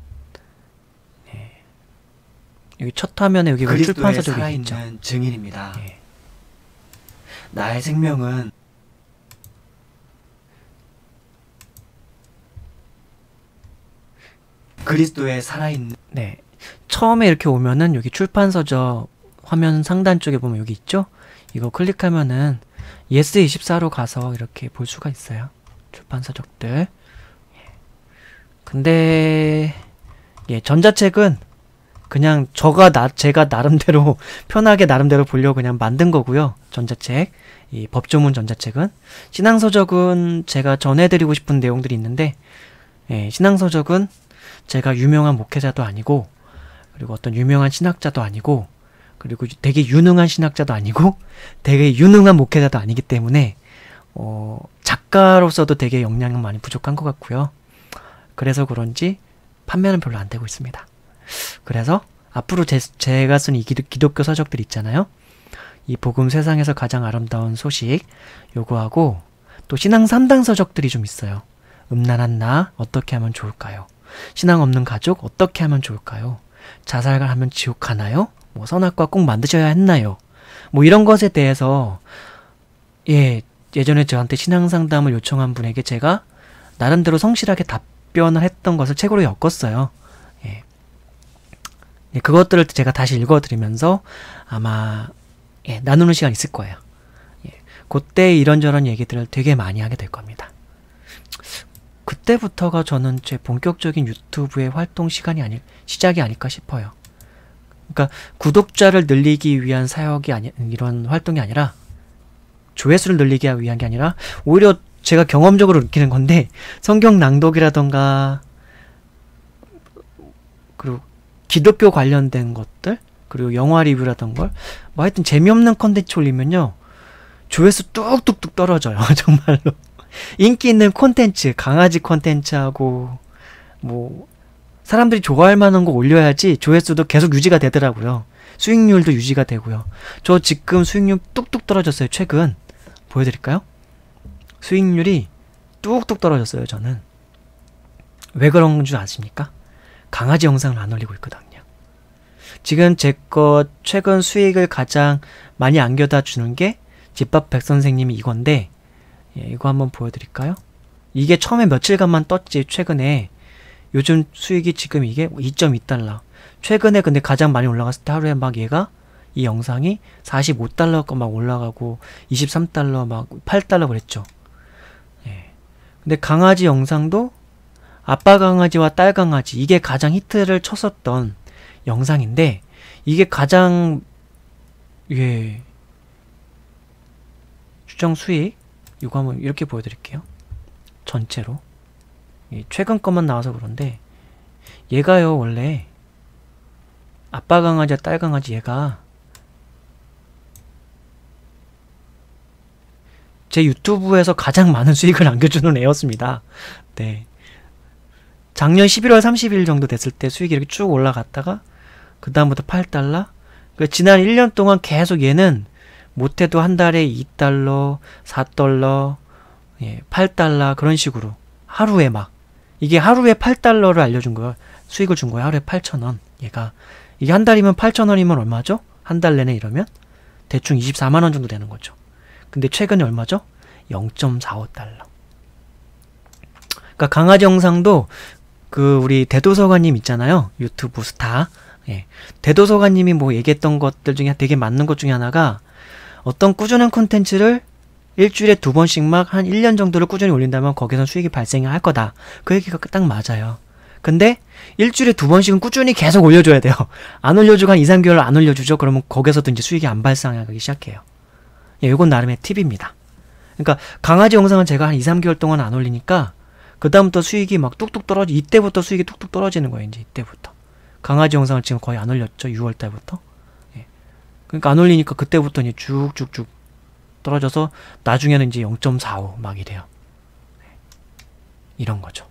여기 첫 화면에 여기 출판 서적이 있죠. 증인입니다. 예. 나의 생명은 그리스도의 살아있는. 네. 처음에 이렇게 오면은 여기 출판 서적 화면 상단 쪽에 보면 여기 있죠? 이거 클릭하면은 예스24로 가서 이렇게 볼 수가 있어요. 출판 서적들. 근데 전자책은 그냥 제가 나름대로 편하게 나름대로 보려고 그냥 만든 거고요. 전자책, 이 법조문 전자책은. 신앙서적은 제가 전해드리고 싶은 내용들이 있는데, 신앙서적은 제가 유명한 목회자도 아니고, 그리고 어떤 유명한 신학자도 아니고, 그리고 되게 유능한 신학자도 아니고, 되게 유능한 목회자도 아니기 때문에 작가로서도 되게 역량은 많이 부족한 것 같고요. 그래서 그런지 판매는 별로 안 되고 있습니다. 그래서 앞으로 제가 쓴 이 기독교 서적들 있잖아요. 이 복음 세상에서 가장 아름다운 소식, 요거하고 또 신앙 3당 서적들이 좀 있어요. 음란한 나 어떻게 하면 좋을까요? 신앙 없는 가족 어떻게 하면 좋을까요? 자살을 하면 지옥 가나요? 뭐 선악과 꼭 만드셔야 했나요? 뭐 이런 것에 대해서 예전에 저한테 신앙 상담을 요청한 분에게 제가 나름대로 성실하게 답변을 했던 것을 책으로 엮었어요. 그것들을 제가 다시 읽어드리면서 아마 나누는 시간이 있을 거예요. 그때 이런저런 얘기들을 되게 많이 하게 될 겁니다. 그때부터가 저는 제 본격적인 유튜브의 활동 시작이 아닐까 싶어요. 그러니까 구독자를 늘리기 위한 사역이 이런 활동이 아니라, 조회수를 늘리기 위한 게 아니라 오히려 제가 경험적으로 느끼는 건데, 성경 낭독이라던가 그리고 기독교 관련된 것들, 그리고 영화 리뷰라던 뭐 하여튼 재미없는 컨텐츠 올리면요 조회수 뚝뚝뚝 떨어져요. 정말로. 인기 있는 콘텐츠, 강아지 콘텐츠하고 뭐 사람들이 좋아할 만한 거 올려야지 조회수도 계속 유지가 되더라고요. 수익률도 유지가 되고요. 저 지금 수익률 뚝뚝 떨어졌어요. 최근 보여드릴까요? 수익률이 뚝뚝 떨어졌어요. 저는. 왜 그런 줄 아십니까? 강아지 영상을 안 올리고 있거든요. 지금 제 것 최근 수익을 가장 많이 안겨다 주는 게 집밥 백선생님이 이건데, 이거 한번 보여드릴까요? 이게 처음에 며칠간만 떴지. 최근에 요즘 수익이 지금 이게 2.2달러. 최근에 근데 가장 많이 올라갔을 때 하루에 막 얘가 이 영상이 45달러가 막 올라가고 23달러 막 8달러 그랬죠. 근데 강아지 영상도 아빠 강아지와 딸 강아지, 이게 가장 히트를 쳤었던 영상인데, 이게 가장 추정 수익, 이거 한번 이렇게 보여드릴게요. 전체로 최근 것만 나와서 그런데, 얘가요 원래 아빠 강아지와 딸 강아지, 얘가 제 유튜브에서 가장 많은 수익을 안겨주는 애였습니다. 네. 작년 11월 30일 정도 됐을 때 수익이 이렇게 쭉 올라갔다가 그 다음부터 8달러. 지난 1년 동안 계속 얘는 못해도 한 달에 2달러, 4달러, 8달러 그런 식으로 하루에 막 이게 하루에 8달러를 알려준 거예요. 수익을 준 거예요. 하루에 8,000원. 얘가 이게 한 달이면 8,000원이면 얼마죠? 한 달 내내 이러면 대충 24만 원 정도 되는 거죠. 근데 최근에 얼마죠? 0.45달러. 그러니까 강아지 영상도 그 우리 대도서관님 있잖아요. 유튜브 스타. 예. 대도서관님이 뭐 얘기했던 것들 중에 되게 맞는 것 중에 하나가 어떤 꾸준한 콘텐츠를 일주일에 2번씩 막 한 1년 정도를 꾸준히 올린다면 거기서 수익이 발생할 거다. 그 얘기가 딱 맞아요. 근데 일주일에 2번씩은 꾸준히 계속 올려줘야 돼요. 안 올려주고 한 2, 3개월 안 올려주죠. 그러면 거기서도 이제 수익이 안 발생하기 시작해요. 예, 이건 나름의 팁입니다. 그러니까 강아지 영상은 제가 한 2, 3개월 동안 안 올리니까 그 다음부터 수익이 막 뚝뚝 이때부터 수익이 뚝뚝 떨어지는 거예요. 이제 이때부터. 강아지 영상을 지금 거의 안 올렸죠. 6월 달부터. 예. 그러니까 안 올리니까 그때부터 이제 쭉쭉쭉 떨어져서 나중에는 이제 0.45 막 이래요. 이런 거죠.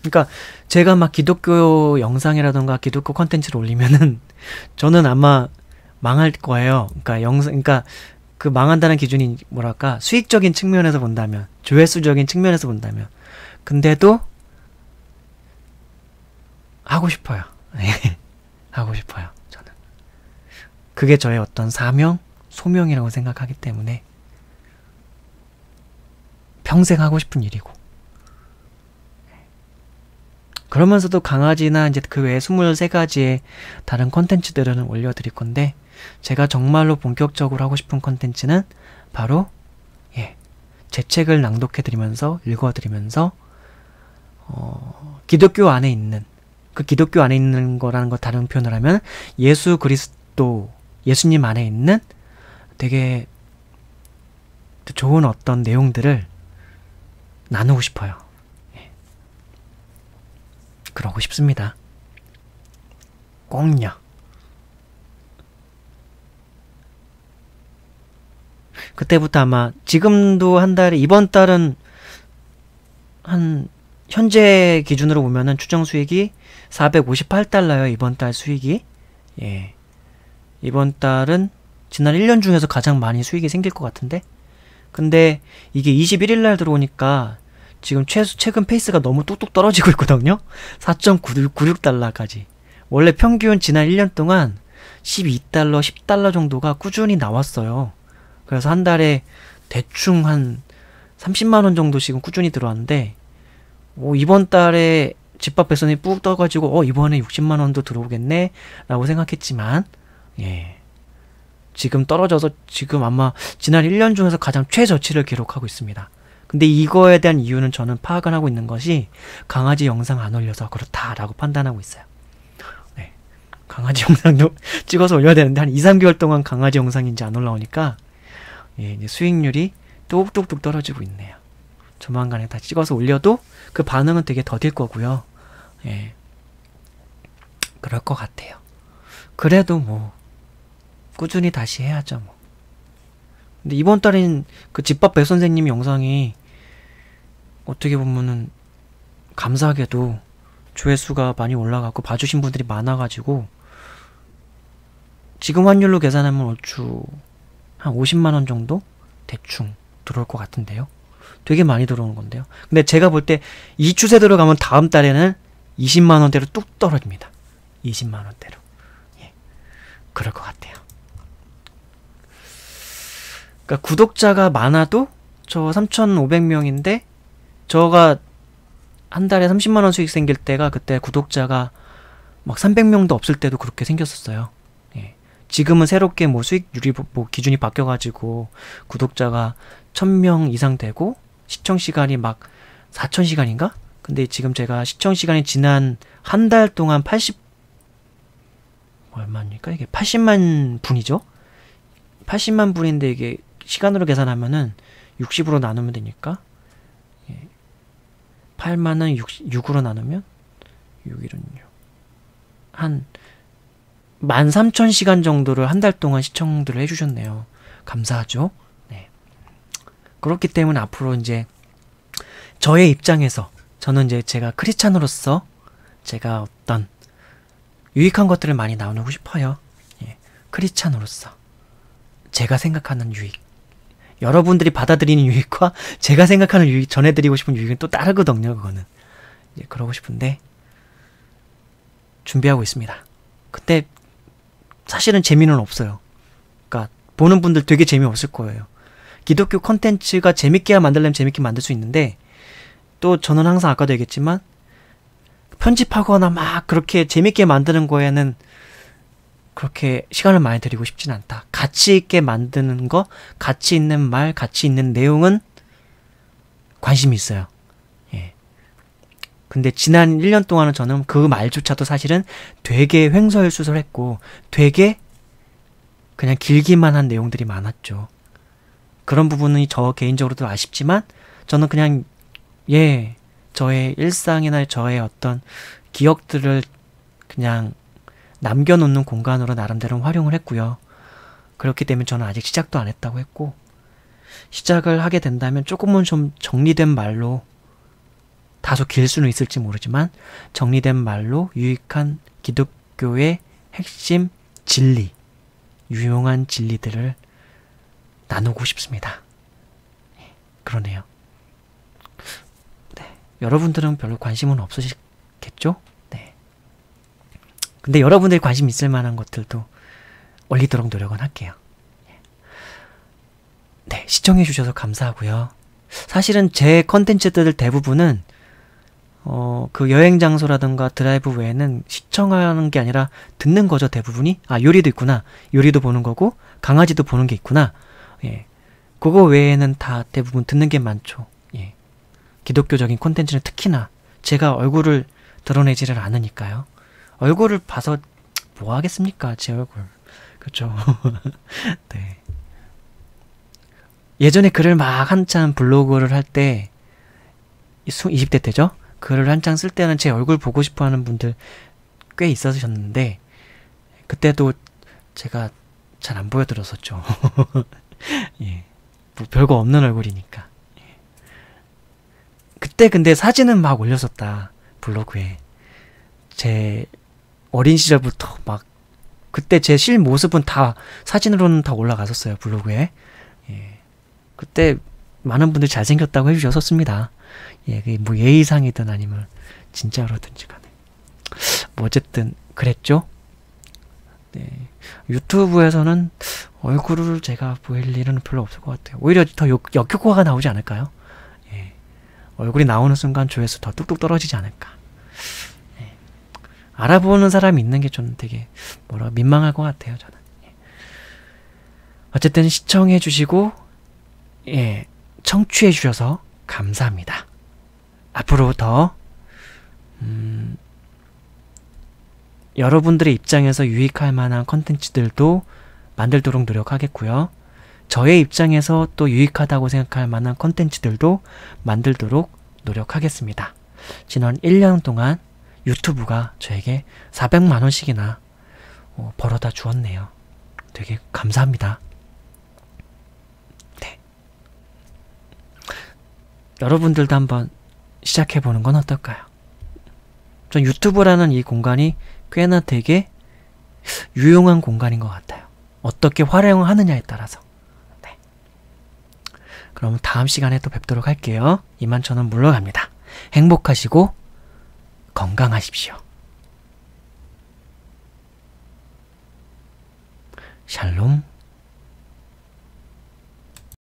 그러니까 제가 막 기독교 영상이라던가 기독교 컨텐츠를 올리면은 저는 아마 망할 거예요. 그러니까 그 망한다는 기준이 뭐랄까 수익적인 측면에서 본다면, 조회수적인 측면에서 본다면, 근데도 하고 싶어요. 하고 싶어요. 저는 그게 저의 어떤 사명, 소명이라고 생각하기 때문에 평생 하고 싶은 일이고. 그러면서도 강아지나 이제 그 외에 23가지의 다른 콘텐츠들은 올려드릴 건데, 제가 정말로 본격적으로 하고 싶은 콘텐츠는 바로 제 책을 낭독해드리면서 읽어드리면서 기독교 안에 있는, 그 기독교 안에 있는 거라는 거 다른 표현을 하면 예수 그리스도, 예수님 안에 있는 되게 좋은 어떤 내용들을 나누고 싶어요. 그러고 싶습니다. 꼭요. 그때부터 아마 지금도 한 달에, 이번 달은 한 현재 기준으로 보면은 추정 수익이 458달러예요. 이번 달 수익이. 예. 이번 달은 지난 1년 중에서 가장 많이 수익이 생길 것 같은데, 근데 이게 21일 날 들어오니까 지금 최근 페이스가 너무 뚝뚝 떨어지고 있거든요. 4.96달러까지. 원래 평균 지난 1년 동안 12달러, 10달러 정도가 꾸준히 나왔어요. 그래서 한 달에 대충 한 30만원 정도씩은 꾸준히 들어왔는데, 이번 달에 집밥 배선이 푹 떠가지고 이번에 60만원도 들어오겠네 라고 생각했지만, 지금 떨어져서 지금 아마 지난 1년 중에서 가장 최저치를 기록하고 있습니다. 근데 이거에 대한 이유는 저는 파악을 하고 있는 것이 강아지 영상 안 올려서 그렇다라고 판단하고 있어요. 네. 강아지 영상도 찍어서 올려야 되는데 한 2, 3개월 동안 강아지 영상이 이제 안 올라오니까 이제 수익률이 뚝뚝뚝 떨어지고 있네요. 조만간에 다 찍어서 올려도 그 반응은 되게 더딜 거고요. 그럴 것 같아요. 그래도 뭐 꾸준히 다시 해야죠 뭐. 근데 이번 달엔 그 집밥 배 선생님 영상이 어떻게 보면은 감사하게도 조회수가 많이 올라가고 봐주신 분들이 많아가지고 지금 환율로 계산하면 얼추 한 50만원 정도 대충 들어올 것 같은데요. 되게 많이 들어오는 건데요. 근데 제가 볼 때 이 추세대로 가면 다음 달에는 20만원대로 뚝 떨어집니다. 20만원대로. 그럴 것 같아요. 그러니까 구독자가 많아도 저 3,500명인데 저가 한 달에 30만원 수익 생길 때가 그때 구독자가 막 300명도 없을 때도 그렇게 생겼었어요. 지금은 새롭게 뭐 수익률이 뭐 기준이 바뀌어가지고 구독자가 1000명 이상 되고 시청시간이 막 4000시간인가? 근데 지금 제가 시청시간이 지난 한 달 동안 얼마입니까? 이게 80만 분이죠? 80만 분인데 이게 시간으로 계산하면은 60으로 나누면 되니까 8만은 6으로 나누면 6, 1은 6. 한 13,000시간 정도를 한 달 동안 시청들을 해주셨네요. 감사하죠. 네. 그렇기 때문에 앞으로 이제 저의 입장에서 저는 이제 제가 크리스찬으로서 제가 어떤 유익한 것들을 많이 나누고 싶어요. 예. 크리스찬으로서 제가 생각하는 유익, 여러분들이 받아들이는 유익과 제가 생각하는 유익, 전해드리고 싶은 유익은 또 다르거든요. 그거는 이제 그러고 싶은데 준비하고 있습니다. 근데 사실은 재미는 없어요. 그러니까 보는 분들 되게 재미없을 거예요. 기독교 컨텐츠가 재밌게야 만들려면 재밌게 만들 수 있는데, 또 저는 항상 아까도 얘기했지만 편집하거나 막 그렇게 재밌게 만드는 거에는 그렇게 시간을 많이 들이고 싶진 않다. 가치 있게 만드는 거, 가치 있는 말, 가치 있는 내용은 관심이 있어요. 예. 근데 지난 1년 동안은 저는 그 말조차도 사실은 되게 횡설수설했고 되게 그냥 길기만 한 내용들이 많았죠. 그런 부분은 저 개인적으로도 아쉽지만 저는 그냥 저의 일상이나 저의 어떤 기억들을 그냥 남겨놓는 공간으로 나름대로 활용을 했고요. 그렇기 때문에 저는 아직 시작도 안 했다고 했고, 시작을 하게 된다면 조금은 좀 정리된 말로, 다소 길 수는 있을지 모르지만 정리된 말로 유익한 기독교의 핵심 진리, 유용한 진리들을 나누고 싶습니다. 그러네요. 네. 여러분들은 별로 관심은 없으시겠죠? 네. 근데 여러분들이 관심 있을 만한 것들도 올리도록 노력은 할게요. 네. 시청해 주셔서 감사하고요. 사실은 제 컨텐츠들 대부분은 그 여행 장소라든가 드라이브 외에는 시청하는 게 아니라 듣는 거죠, 대부분이. 아, 요리도 있구나. 요리도 보는 거고 강아지도 보는 게 있구나. 예. 그거 외에는 다 대부분 듣는 게 많죠. 예. 기독교적인 콘텐츠는 특히나 제가 얼굴을 드러내지를 않으니까요. 얼굴을 봐서 뭐 하겠습니까? 제 얼굴. 그렇죠. 네. 예전에 글을 막 한참 블로그를 할 때 20대 때죠. 글을 한창 쓸 때는 제 얼굴 보고 싶어 하는 분들 꽤 있으셨는데 그때도 제가 잘 안 보여드렸었죠. 예. 뭐 별거 없는 얼굴이니까. 예. 그때 근데 사진은 막 올렸었다. 블로그에. 제 어린 시절부터 막 그때 제 실모습은 다 사진으로는 다 올라갔었어요. 블로그에. 예. 그때 많은 분들이 잘생겼다고 해주셨었습니다. 예, 그게 뭐 예의상이든 아니면 진짜로든지 간에. 뭐 어쨌든 그랬죠. 네. 유튜브에서는 얼굴을 제가 보일 일은 별로 없을 것 같아요. 오히려 더 역효과가 나오지 않을까요? 예. 얼굴이 나오는 순간 조회수 더 뚝뚝 떨어지지 않을까. 예. 알아보는 사람이 있는 게 저는 되게 민망할 것 같아요. 저는. 예. 어쨌든 시청해 주시고 예, 청취해 주셔서 감사합니다. 앞으로 더 여러분들의 입장에서 유익할 만한 컨텐츠들도 만들도록 노력하겠고요. 저의 입장에서 또 유익하다고 생각할 만한 컨텐츠들도 만들도록 노력하겠습니다. 지난 1년 동안 유튜브가 저에게 400만 원씩이나 벌어다 주었네요. 되게 감사합니다. 네. 여러분들도 한번 시작해보는 건 어떨까요? 전 유튜브라는 이 공간이 꽤나 되게 유용한 공간인 것 같아요. 어떻게 활용하느냐에 따라서. 네. 그럼 다음 시간에 또 뵙도록 할게요. 이만 저는 물러갑니다. 행복하시고 건강하십시오. 샬롬.